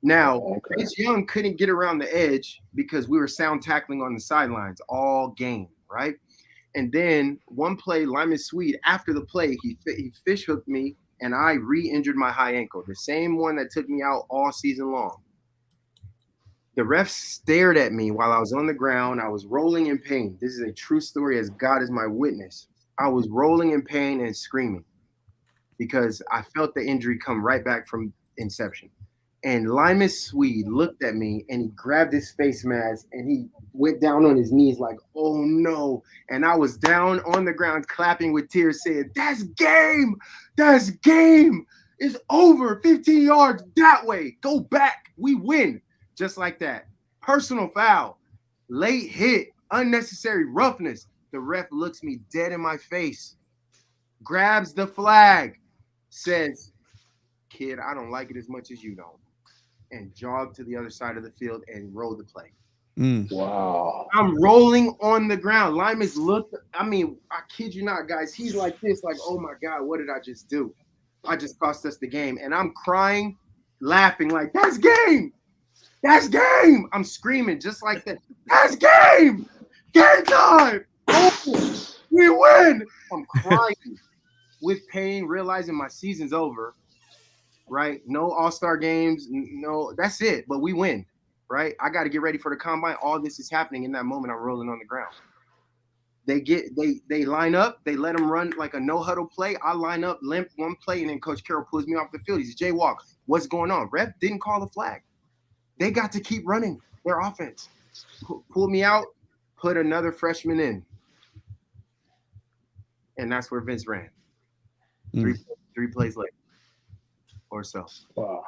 Now, Vince Young couldn't get around the edge because we were sound tackling on the sidelines all game, right? And then one play, Lyman Swede, after the play, he fish hooked me, and I re-injured my high ankle, the same one that took me out all season long. The ref stared at me while I was on the ground. I was rolling in pain. This is a true story, as God is my witness. I was rolling in pain and screaming because I felt the injury come right back from inception. And Lyman Swede looked at me and he grabbed his face mask and he went down on his knees like, oh no. And I was down on the ground clapping with tears saying, that's game. That's game. It's over. 15 yards that way. Go back. We win. Just like that. Personal foul. Late hit. Unnecessary roughness. The ref looks me dead in my face. Grabs the flag. Says, kid, I don't like it as much as you don't. And jogged to the other side of the field and rolled the play. Wow. I'm rolling on the ground. Lyman's looked, I kid you not, guys. He's like this, like, oh my God, what did I just do? I just cost us the game. And I'm crying, laughing, like, that's game. That's game. I'm screaming just like that. That's game. Game time. Oh, we win. I'm crying with pain, realizing my season's over. Right? No all-star games. No, that's it. But we win. Right? I got to get ready for the combine. All this is happening in that moment. I'm rolling on the ground. They line up. They let them run like a no-huddle play. I line up, limp one play, and then Coach Carroll pulls me off the field. He says, Jay Walk, what's going on? Ref didn't call the flag. They got to keep running their offense. Pull me out, put another freshman in. And that's where Vince ran. Three plays later or so. Wow.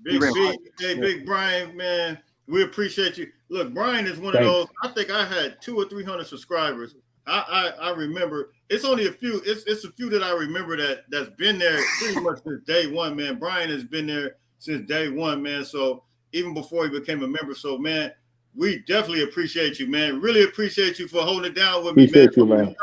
Big Brian, man, we appreciate you. Look, Brian is one of those. I think I had 200 or 300 subscribers. I remember. It's only a few. It's a few that I remember that's been there pretty much since day one, man. Brian has been there since day one, man. So even before he became a member. So, man, we definitely appreciate you, man. Really appreciate you for holding it down with me, man. Appreciate you, man.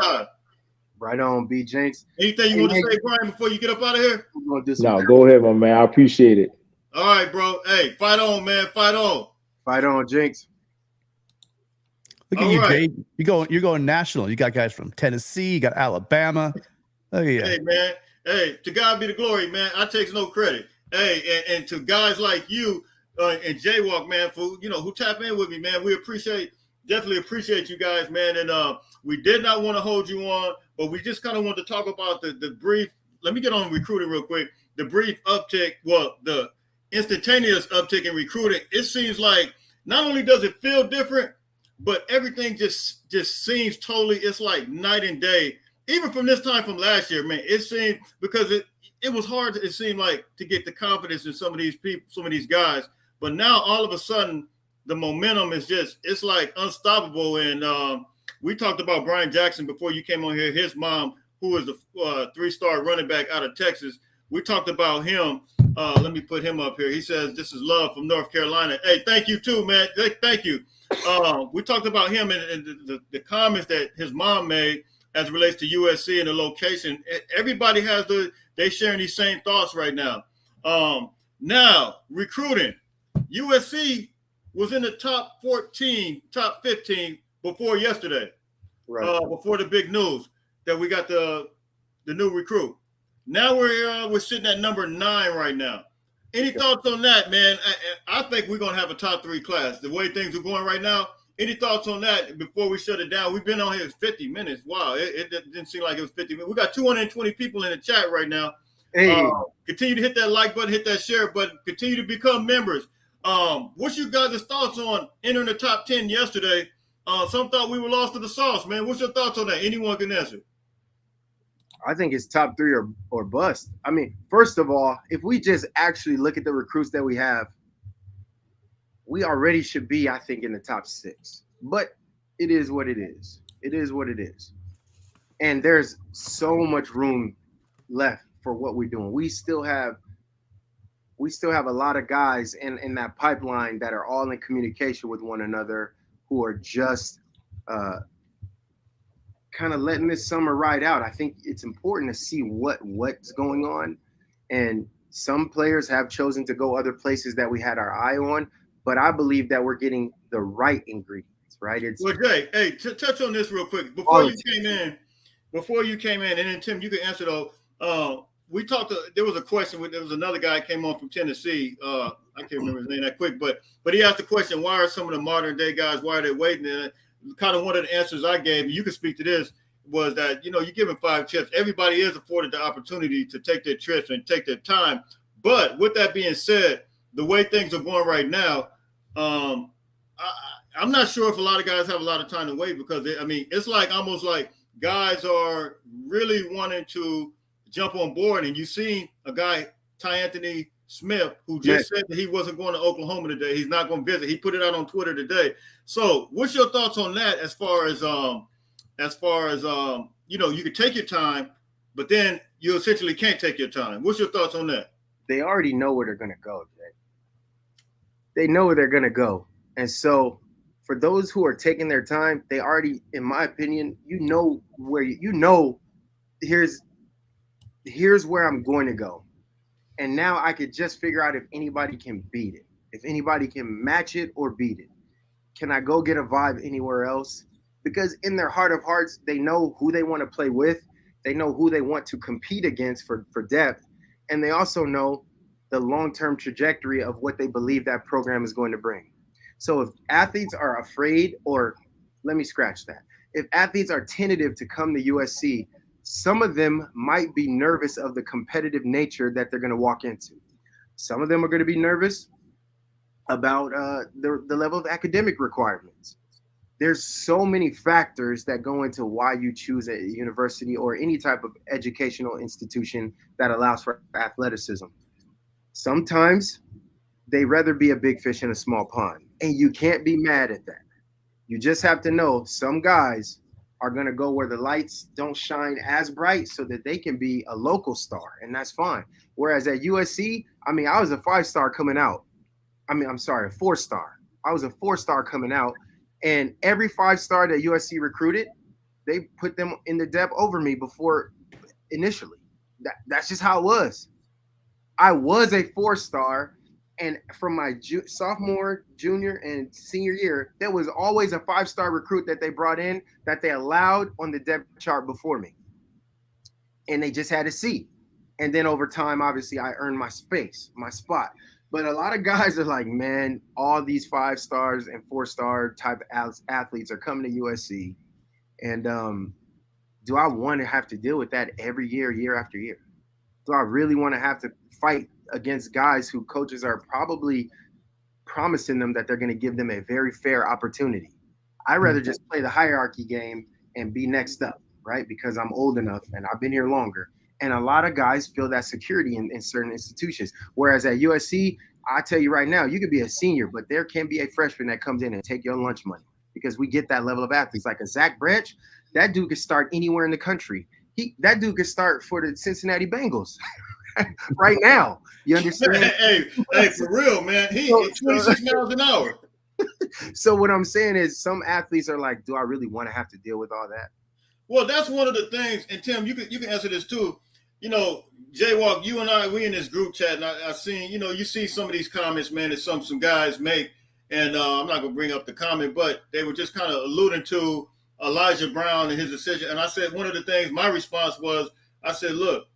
Right on, B. Jenks. Anything you want to say, Brian, before you get up out of here? No, go ahead, my man. I appreciate it. All right, bro. Hey, fight on, man. Fight on. Fight on, Jenks. Look at you, Jay. You're going national. You got guys from Tennessee. You got Alabama. Oh yeah. Hey, man. Hey, to God be the glory, man. I take no credit. Hey, and to guys like you and Jaywalk, man, for who tap in with me, man. We definitely appreciate you guys, man. And we did not want to hold you on, but we just kind of want to talk about the brief. Let me get on recruiting real quick. The brief uptick, the instantaneous uptick in recruiting. It seems like not only does it feel different, but everything just seems totally. It's like night and day. Even from this time from last year, man. It seemed because it was hard. It seemed like to get the confidence in some of these people, some of these guys. But now all of a sudden, the momentum is it's like unstoppable. And we talked about Brian Jackson before you came on here. His mom, who is the 3-star running back out of Texas. We talked about him. Let me put him up here. He says, this is love from North Carolina. Hey, thank you too, man. Thank you. We talked about him and the comments that his mom made. as it relates to USC and the location. Everybody they sharing these same thoughts right now. Now, recruiting. USC was in the top 14, top 15 before yesterday, Right. before the big news that we got the new recruit. Now we're sitting at number 9 right now. Any thoughts on that, man? I think we're going to have a top 3 class. The way things are going right now, any thoughts on that before we shut it down? We've been on here 50 minutes. Wow, it didn't seem like it was 50 minutes. We got 220 people in the chat right now. Hey. Continue to hit that like button, hit that share button, continue to become members. What's you guys' thoughts on entering the top 10 yesterday? Some thought we were lost to the sauce, man. What's your thoughts on that? Anyone can answer. I think it's top 3 or bust. I mean, first of all, if we just actually look at the recruits that we have, we already should be, I think, in the top 6. But it is what it is. It is what it is. And there's so much room left for what we're doing. We still have a lot of guys in that pipeline that are all in communication with one another, who are just kind of letting this summer ride out. I think it's important to see what's going on. And some players have chosen to go other places that we had our eye on, but I believe that we're getting the right ingredients, right? Well, Jay, hey, touch on this real quick. Before you came in, and then Tim, you can answer though. We talked. There was a question. There was another guy came on from Tennessee. I can't remember his name that quick, but he asked the question: why are some of the modern day guys? Why are they waiting? And kind of one of the answers I gave, you can speak to this, was that you give them 5 trips. Everybody is afforded the opportunity to take their trips and take their time. But with that being said, the way things are going right now, I'm not sure if a lot of guys have a lot of time to wait, because it's like almost like guys are really wanting to jump on board. And you seen a guy, Ty Anthony Smith, who just said that he wasn't going to Oklahoma today. He's not going to visit. He put it out on Twitter today. So what's your thoughts on that as far as you can take your time, but then you essentially can't take your time? What's your thoughts on that? They already know where they're going to go, Jay. They know where they're going to go. And so for those who are taking their time, they already, in my opinion, here's where I'm going to go. And now I could just figure out if anybody can beat it, if anybody can match it or beat it. Can I go get a vibe anywhere else? Because in their heart of hearts, they know who they want to play with. They know who they want to compete against for depth. And they also know the long-term trajectory of what they believe that program is going to bring. So if athletes are afraid, or let me scratch that. If athletes are tentative to come to USC, some of them might be nervous of the competitive nature that they're going to walk into. Some of them are going to be nervous about the level of academic requirements. There's so many factors that go into why you choose a university or any type of educational institution that allows for athleticism. Sometimes they rather be a big fish in a small pond, and you can't be mad at that. You just have to know some guys are going to go where the lights don't shine as bright so that they can be a local star, and that's fine. Whereas at USC, I was a 5-star coming out. A 4-star. I was a 4-star coming out, and every 5-star that USC recruited, they put them in the depth over me before initially. That's just how it was. I was a 4-star, and from my sophomore, junior, and senior year, there was always a 5-star recruit that they brought in that they allowed on the depth chart before me. And they just had a seat. And then over time, obviously, I earned my space, my spot. But a lot of guys are like, man, all these 5-stars and 4-star type athletes are coming to USC. And do I want to have to deal with that every year, year after year? Do I really want to have to fight against guys who coaches are probably promising them that they're going to give them a very fair opportunity? I'd rather just play the hierarchy game and be next up, right? Because I'm old enough and I've been here longer. And a lot of guys feel that security in certain institutions. Whereas at USC, I tell you right now, you could be a senior, but there can be a freshman that comes in and take your lunch money, because we get that level of athletes. Like a Zach Branch, that dude could start anywhere in the country. That dude could start for the Cincinnati Bengals right now. You understand? hey, for real, man. He's 26 miles an hour. So what I'm saying is some athletes are like, do I really want to have to deal with all that? Well, that's one of the things, and Tim, you can answer this too. You know, Jaywalk, you and I, we in this group chat, and I seen, you know, you see some of these comments, man, that some guys make, and I'm not gonna bring up the comment, but they were just kind of alluding to Elijah Brown and his decision. And I said one of the things, my response was, I said, look,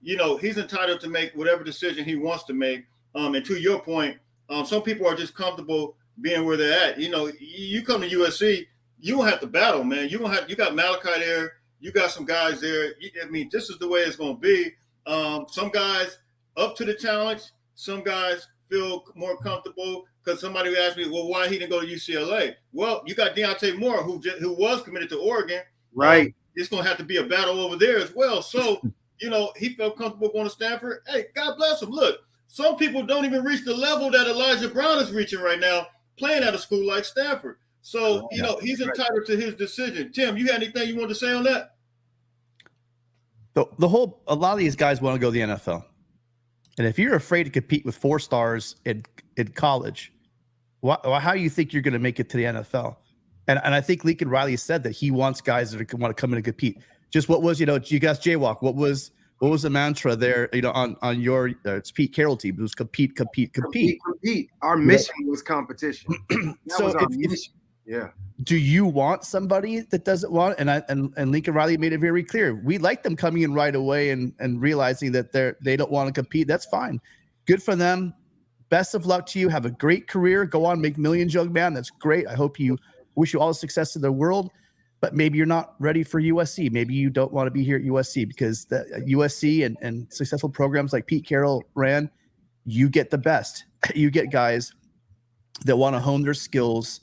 you know, he's entitled to make whatever decision he wants to make. And to your point, some people are just comfortable being where they're at. You know, you come to USC, you don't have to battle, man. You got Malachi there. You got some guys there. I mean, this is the way it's going to be. Some guys up to the challenge. Some guys feel more comfortable because somebody asked me, well, why he didn't go to UCLA? Well, you got Deontay Moore, who was committed to Oregon. Right. It's going to have to be a battle over there as well. So, you know, he felt comfortable going to Stanford. Hey, God bless him. Look, some people don't even reach the level that Elijah Brown is reaching right now, playing at a school like Stanford. So, you know, he's entitled to his decision. Tim, you had anything you want to say on that? A lot of these guys want to go to the NFL. And if you're afraid to compete with 4 stars in college, how do you think you're going to make it to the NFL? And I think Lincoln Riley said that he wants guys that want to come in and compete. Just what was, you know, you guys jaywalk. What was the mantra there, you know, on your it's Pete Carroll team? It was compete. Our mission was competition. That So was our mission. Yeah. Do you want somebody that doesn't want? And Lincoln Riley made it very clear. We like them coming in right away and realizing that they don't want to compete. That's fine. Good for them. Best of luck to you. Have a great career. Go on, make millions, young man. That's great. I wish you all the success in the world. But maybe you're not ready for USC. Maybe you don't want to be here at USC because the USC and successful programs like Pete Carroll ran, you get the best. You get guys that want to hone their skills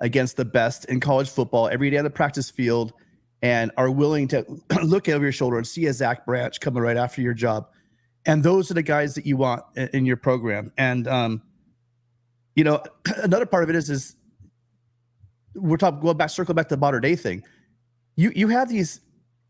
against the best in college football every day on the practice field and are willing to look over your shoulder and see a Zach Branch coming right after your job. And those are the guys that you want in your program. And, you know, another part of it is we're talking, circle back to the modern day thing. You have these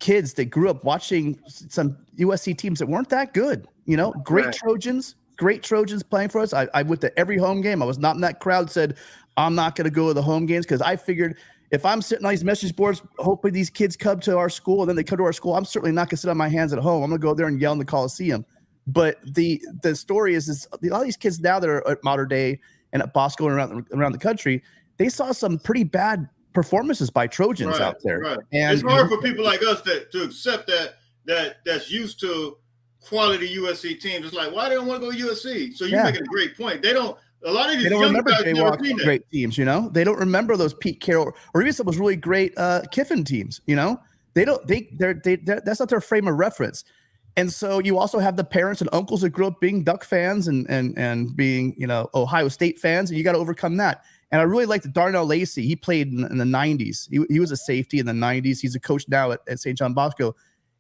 kids that grew up watching some USC teams that weren't that good, you know, great Trojans playing for us. I went to every home game. I was not in that crowd, said, I'm not going to go to the home games because I figured if I'm sitting on these message boards, hoping these kids come to our school and then they come to our school, I'm certainly not going to sit on my hands at home. I'm going to go there and yell in the Coliseum. But the story is all these kids now that are at Modern Day and at Bosco and around the country, they saw some pretty bad performances by Trojans out there. Right. And it's hard for people like us to accept that's used to quality USC teams. It's like, why they don't want to go to USC? So you're making a great point. They don't. A lot of these young guys never seen that. Great teams, you know. They don't remember those Pete Carroll or even some of those really great Kiffin teams. You know, they don't. They're that's not their frame of reference. And so you also have the parents and uncles that grew up being Duck fans and being, you know, Ohio State fans, and you got to overcome that. And I really liked Darnell Lacey. He played in the 90s. He was a safety in the 90s. He's a coach now at St. John Bosco.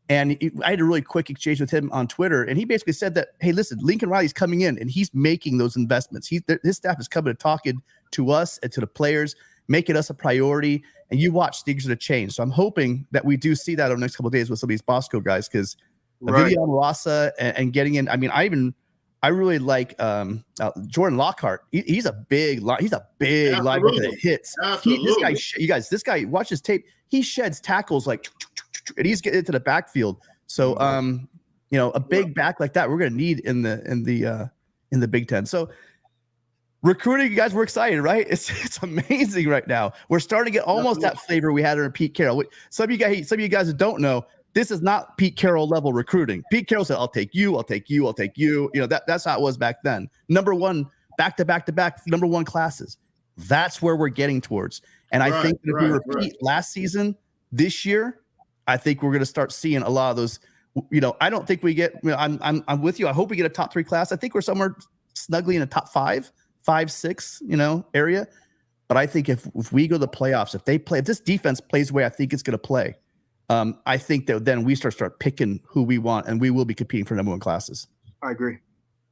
And I had a really quick exchange with him on Twitter. And he basically said that, hey, listen, Lincoln Riley's coming in and he's making those investments. His staff is coming and talking to us and to the players, making us a priority. And you watch, things are going to change. So I'm hoping that we do see that over the next couple of days with some of these Bosco guys because Vivian Rasa and getting in. I mean, I really like Jordan Lockhart. He's a big linebacker that hits. This guy, watch his tape. He sheds tackles like, and he's getting into the backfield. So, you know, a big back like that, we're going to need in the Big Ten. So, recruiting, you guys, we're excited, right? It's amazing right now. We're starting to get almost that flavor we had under Pete Carroll. Some of you guys that don't know, this is not Pete Carroll level recruiting. Pete Carroll said, I'll take you. You know, that's how it was back then. Number one, back to back number one classes. That's where we're getting towards. And I think if we repeat last season, this year, I think we're going to start seeing a lot of those. You know, I don't think we get, you know, I'm with you. I hope we get a top 3 class. I think we're somewhere snugly in a top 5, 6, you know, area. But I think if we go to the playoffs, if this defense plays the way I think it's going to play, I think that then we start picking who we want, and we will be competing for number one classes. I agree.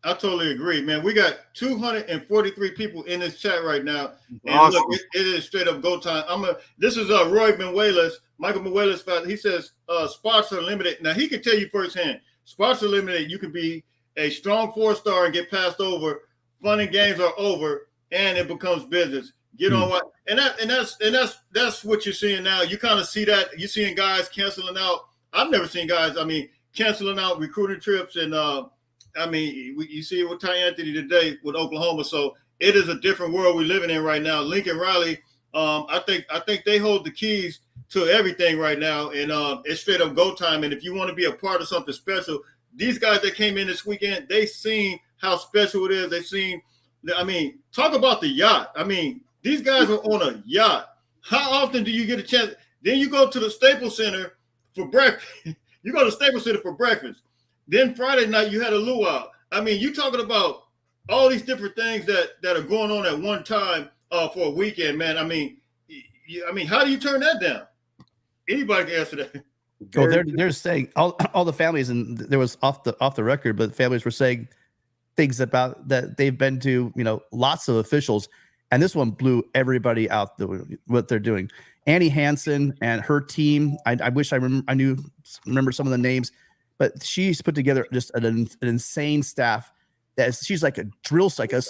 I totally agree, man. We got 243 people in this chat right now. And awesome. Look, it is straight up go time. This is Roy Benuelas, Michael Benuelas. He says spots are limited. Now he can tell you firsthand, spots are limited. You can be a strong 4-star and get passed over. Fun and games are over, and it becomes business. You know what? And that's what you're seeing now. You kind of see that. You're seeing guys canceling out. I've never seen guys, canceling out recruiting trips. And, you see it with Ty Anthony today with Oklahoma. So it is a different world we're living in right now. Lincoln Riley, I think they hold the keys to everything right now. And it's straight up go time. And if you want to be a part of something special, these guys that came in this weekend, they seen how special it is. They seen, talk about the yacht. These guys are on a yacht. How often do you get a chance? Then you go to the Staples Center for breakfast. You go to Staples Center for breakfast. Then Friday night you had a luau. You talking about all these different things that are going on at one time for a weekend, man. How do you turn that down? Anybody can answer that. Oh, they're saying all the families, and there was off the record, but families were saying things about that they've been to, lots of officials. And this one blew everybody out what they're doing. Annie Hansen and her team. I wish I remember some of the names, but she's put together just an insane staff. She's like a drill sergeant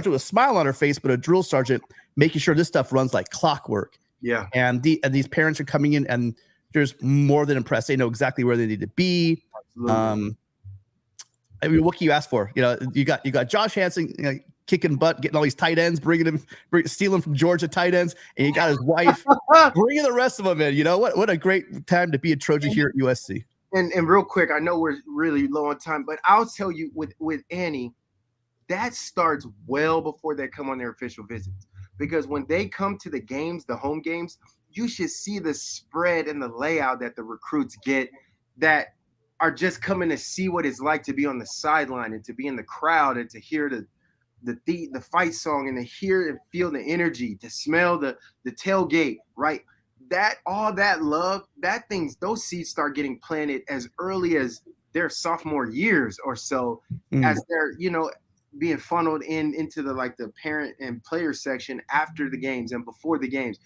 with a smile on her face, but a drill sergeant making sure this stuff runs like clockwork. Yeah. And these parents are coming in and they're more than impressed. They know exactly where they need to be. Absolutely. What can you ask for? You got Josh Hansen, kicking butt, getting all these tight ends, stealing from Georgia tight ends, and you got his wife bringing the rest of them in. What a great time to be a Trojan here at USC. And real quick, I know we're really low on time, but I'll tell you with Annie, that starts well before they come on their official visits. Because when they come to the games, the home games, you should see the spread and the layout that the recruits get that are just coming to see what it's like to be on the sideline and to be in the crowd and to hear the fight song and to hear and feel the energy, to smell the tailgate, right? All that love, those seeds start getting planted as early as their sophomore years or so, as they're, being funneled into the parent and player section after the games and before the games.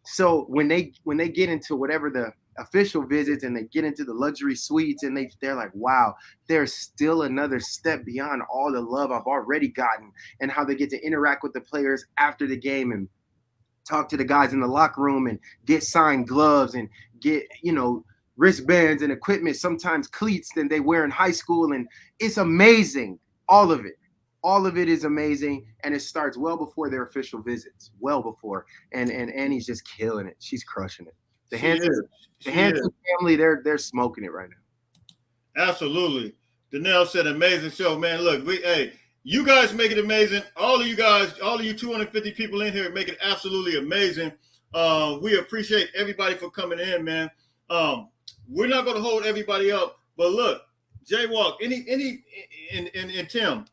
So when they get into whatever the official visits and they get into the luxury suites and they're like, wow, there's still another step beyond all the love I've already gotten, and how they get to interact with the players after the game and talk to the guys in the locker room and get signed gloves and get, wristbands and equipment, sometimes cleats than they wear in high school. And it's amazing. All of it is amazing. And it starts well before their official visits, well before. And Annie's just killing it. She's crushing it. The Hansen family, they're smoking it right now. Absolutely. Danelle said amazing show, man. Look, you guys make it amazing. All of you 250 people in here make it absolutely amazing. We appreciate everybody for coming in, man. We're not going to hold everybody up, but look, Jaywalk, and Tim,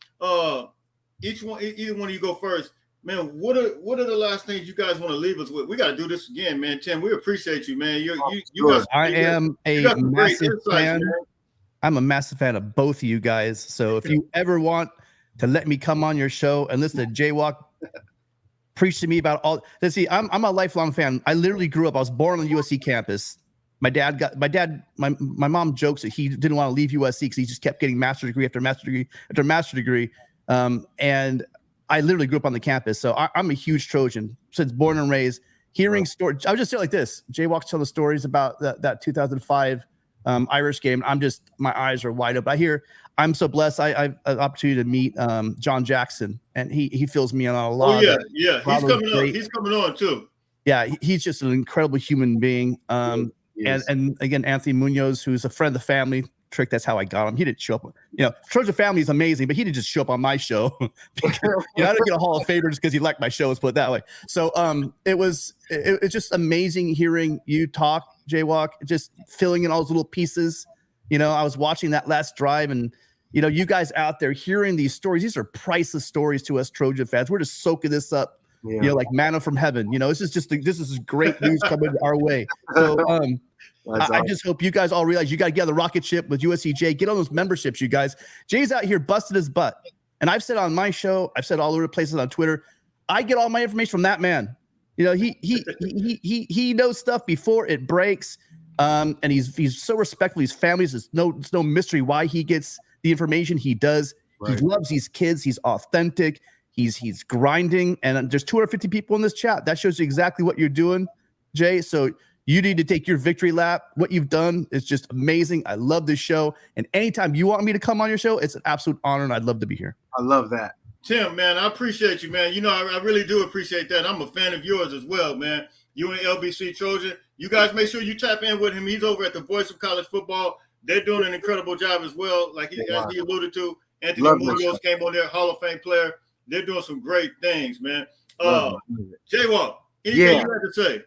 either one of you go first. Man, what are the last things you guys want to leave us with? We got to do this again, man. Tim, we appreciate you, man. I am a massive fan. Man. I'm a massive fan of both of you guys. So if you ever want to let me come on your show and listen to Jaywalk preach to me about all, let's see, I'm a lifelong fan. I literally grew up. I was born on the USC campus. My mom jokes that he didn't want to leave USC because he just kept getting master's degree after master's degree after master's degree. And I literally grew up on the campus. So I'm a huge Trojan since born and raised. Hearing stories, I would just say it like this. Jaywalk's telling the stories about that 2005 Irish game. My eyes are wide open. I'm so blessed. I have an opportunity to meet John Jackson, and he fills me in on a lot. Oh, yeah. He's coming on too. Yeah, he's just an incredible human being. And again, Anthony Munoz, who's a friend of the family. Trick, that's how I got him. He didn't show up. Trojan Family is amazing, but he didn't just show up on my show. I didn't get a Hall of Fame just because he liked my show. Let's put it that way. So it's just amazing hearing you talk, Jaywalk, just filling in all those little pieces. I was watching that last drive, and you guys out there hearing these stories. These are priceless stories to us Trojan fans. We're just soaking this up, like manna from heaven. This is great news coming our way. So I just hope you guys all realize you got to get on the rocket ship with USCJ. Get on those memberships, you guys. Jay's out here busting his butt. And I've said on my show, I've said all over the places on Twitter, I get all my information from that man. He knows stuff before it breaks. And he's so respectful. His family, it's no mystery why he gets the information he does. Right. He loves these kids. He's authentic. He's grinding, and there's 250 people in this chat. That shows you exactly what you're doing, Jay. So you need to take your victory lap. What you've done is just amazing. I love this show. And anytime you want me to come on your show, it's an absolute honor, and I'd love to be here. I love that. Tim, man, I appreciate you, man. You know, I really do appreciate that. I'm a fan of yours as well, man. You and LBC Trojan. You guys make sure you tap in with him. He's over at the Voice of College Football. They're doing an incredible job as well. Like as he alluded to, Anthony Munoz came on there, Hall of Fame player. They're doing some great things, man. Jaywalk, anything you had to say?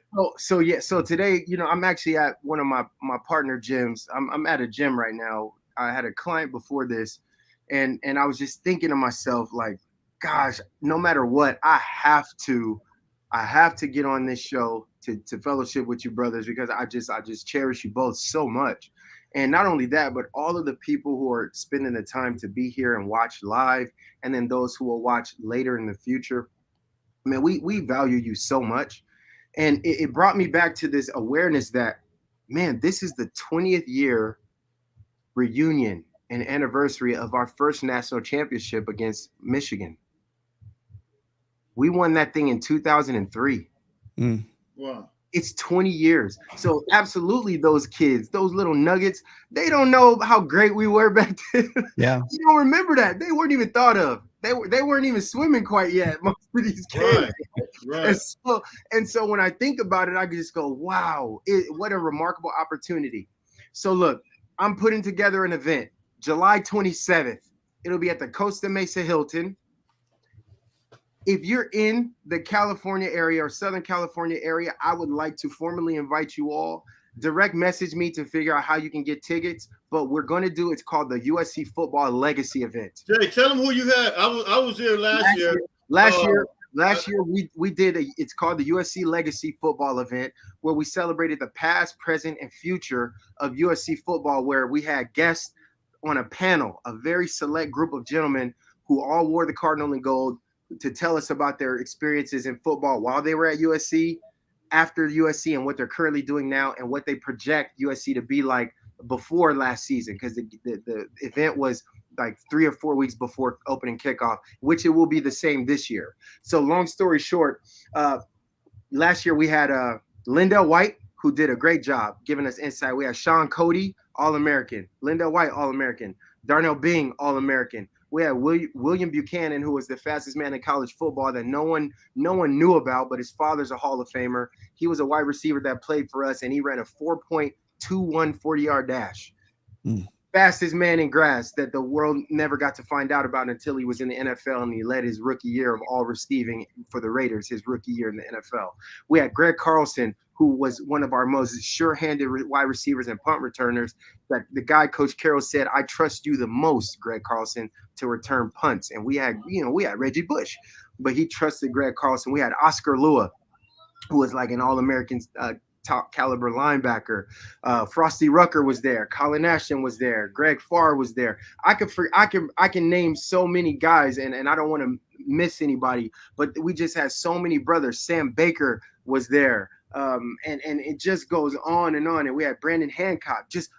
So today, you know, I'm actually at one of my partner gyms. I'm at a gym right now. I had a client before this, and I was just thinking to myself, like, gosh, no matter what, I have to get on this show to fellowship with you brothers, because I just cherish you both so much. And not only that, but all of the people who are spending the time to be here and watch live, and then those who will watch later in the future. Man, we value you so much. And it brought me back to this awareness that, man, this is the 20th year reunion and anniversary of our first national championship against Michigan. We won that thing in 2003. Wow. It's 20 years. So absolutely, those kids, those little nuggets, they don't know how great we were back then. Yeah. You don't remember that. They weren't even thought of. They weren't even swimming quite yet, most of these kids. Right. And so when I think about it, I just go, wow, what a remarkable opportunity. So look, I'm putting together an event, July 27th. It'll be at the Costa Mesa Hilton. If you're in the California area or Southern California area, I would like to formally invite you all. Direct message me to figure out how you can get tickets. But we're going to do, it's called the USC Football Legacy Event. Jay, tell them who you had. I was there last year. Last year we did it's called the USC Legacy Football Event, where we celebrated the past, present, and future of USC football, where we had guests on a panel, a very select group of gentlemen who all wore the Cardinal and gold, to tell us about their experiences in football while they were at USC, after USC, and what they're currently doing now, and what they project USC to be like before last season, because the event was like 3 or 4 weeks before opening kickoff, which it will be the same this year. So long story short, last year we had Lindell White, who did a great job giving us insight. We had Sean Cody, All-American. Lindell White, All-American. Darnell Bing, All-American. We had William Buchanan, who was the fastest man in college football that no one knew about, but his father's a Hall of Famer. He was a wide receiver that played for us, and he ran a 4.21 40-yard dash. Fastest man in grass that the world never got to find out about until he was in the NFL, and he led his rookie year of all receiving for the Raiders, his rookie year in the NFL. We had Greg Carlson, who was one of our most sure-handed wide receivers and punt returners. That the guy Coach Carroll said, "I trust you the most, Greg Carlson, to return punts." And we had Reggie Bush, but he trusted Greg Carlson. We had Oscar Lua, who was like an All-American top caliber linebacker. Frosty Rucker was there. Colin Ashton was there. Greg Farr was there. I can name so many guys, and I don't want to miss anybody, but we just had so many brothers. Sam Baker was there. And it just goes on and on. And we had Brandon Hancock, just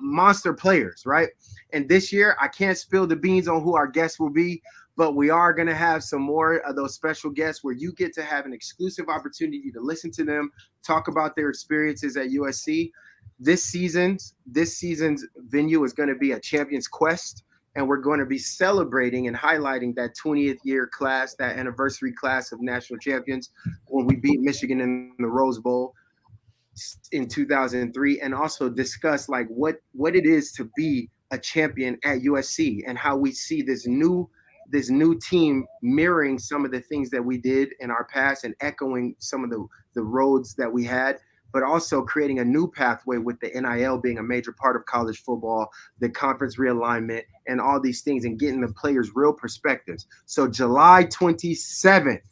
monster players, right? And this year, I can't spill the beans on who our guests will be, but we are going to have some more of those special guests where you get to have an exclusive opportunity to listen to them, talk about their experiences at USC. This season's venue is going to be a Champions Quest, and we're going to be celebrating and highlighting that 20th year class, that anniversary class of national champions when we beat Michigan in the Rose Bowl in 2003, and also discuss like what it is to be a champion at USC and how we see this new team mirroring some of the things that we did in our past and echoing some of the roads that we had, but also creating a new pathway with the NIL being a major part of college football, the conference realignment, and all these things, and getting the players real perspectives. So July 27th,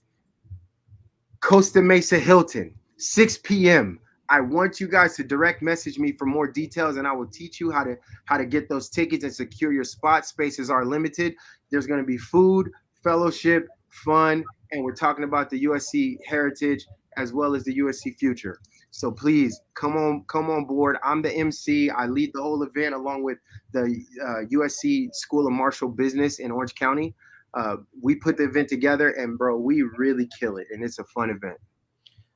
Costa Mesa Hilton, 6 p.m. I want you guys to direct message me for more details, and I will teach you how to get those tickets and secure your spot. Spaces are limited. There's going to be food, fellowship, fun, and we're talking about the USC heritage as well as the USC future. So please come on board. I'm the MC. I lead the whole event along with the USC School of Martial Business in Orange County. we put the event together, and bro, we really kill it, and it's a fun event.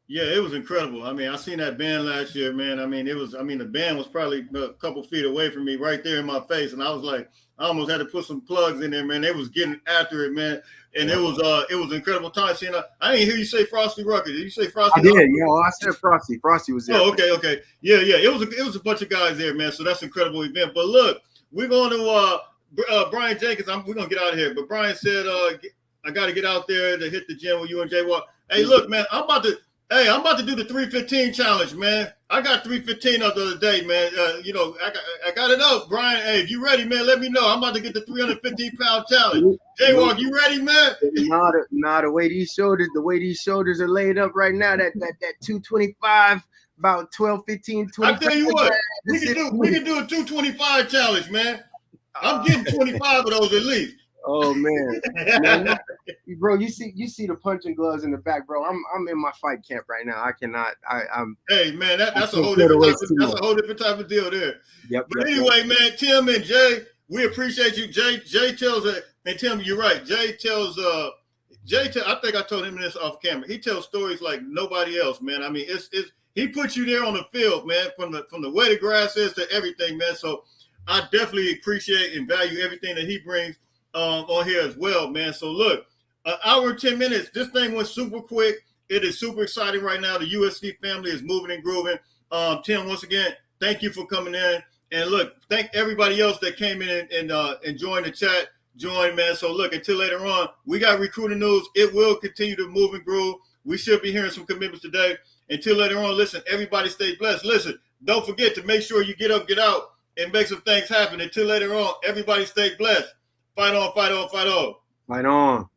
Yeah, it was incredible. I mean, I seen that band last year, man. I mean, the band was probably a couple feet away from me, right there in my face, and I was like, I almost had to put some plugs in there, man. They was getting after it, man, and it was incredible time seeing. I didn't hear you say Frosty Rucker. Did you say Frosty? I did. I said Frosty. Frosty was there. Oh, okay. Yeah. It was a bunch of guys there, man. So that's an incredible event. But look, we're going to Brian Jenkins. We're gonna get out of here. But Brian said, I got to get out there to hit the gym with you and Jay Walk. Hey, look, man, I'm about to do the 315 challenge, man. I got 315 up the other day, man. I got it up, Brian. Hey, if you ready, man, let me know. I'm about to get the 315-pound challenge. J-Walk, you ready, man? The way these shoulders are laid up right now, that 225, about 12, 15, 20. I tell you what, we can do a 225 challenge, man. I'm getting 25 of those at least. Oh man, bro, you see the punching gloves in the back, bro. I'm in my fight camp right now. I cannot. I'm. Hey man, that's a whole different type of deal there. Yep. But anyway, man, Tim and Jay, we appreciate you. Jay tells and Tim, you're right. Jay tells. I think I told him this off camera. He tells stories like nobody else, man. I mean, it's he puts you there on the field, man, from the way the grass is to everything, man. So I definitely appreciate and value everything that he brings on here as well, man. So look, an hour and 10 minutes. This thing went super quick. It is super exciting right now. The USC family is moving and grooving. Tim, once again, thank you for coming in. And look, thank everybody else that came in and joined the chat. Man. So look, until later on, we got recruiting news. It will continue to move and groove. We should be hearing some commitments today. Until later on, listen, everybody stay blessed. Listen, don't forget to make sure you get up, get out, and make some things happen. Until later on, everybody stay blessed. Fight on, fight on, fight on. Fight on.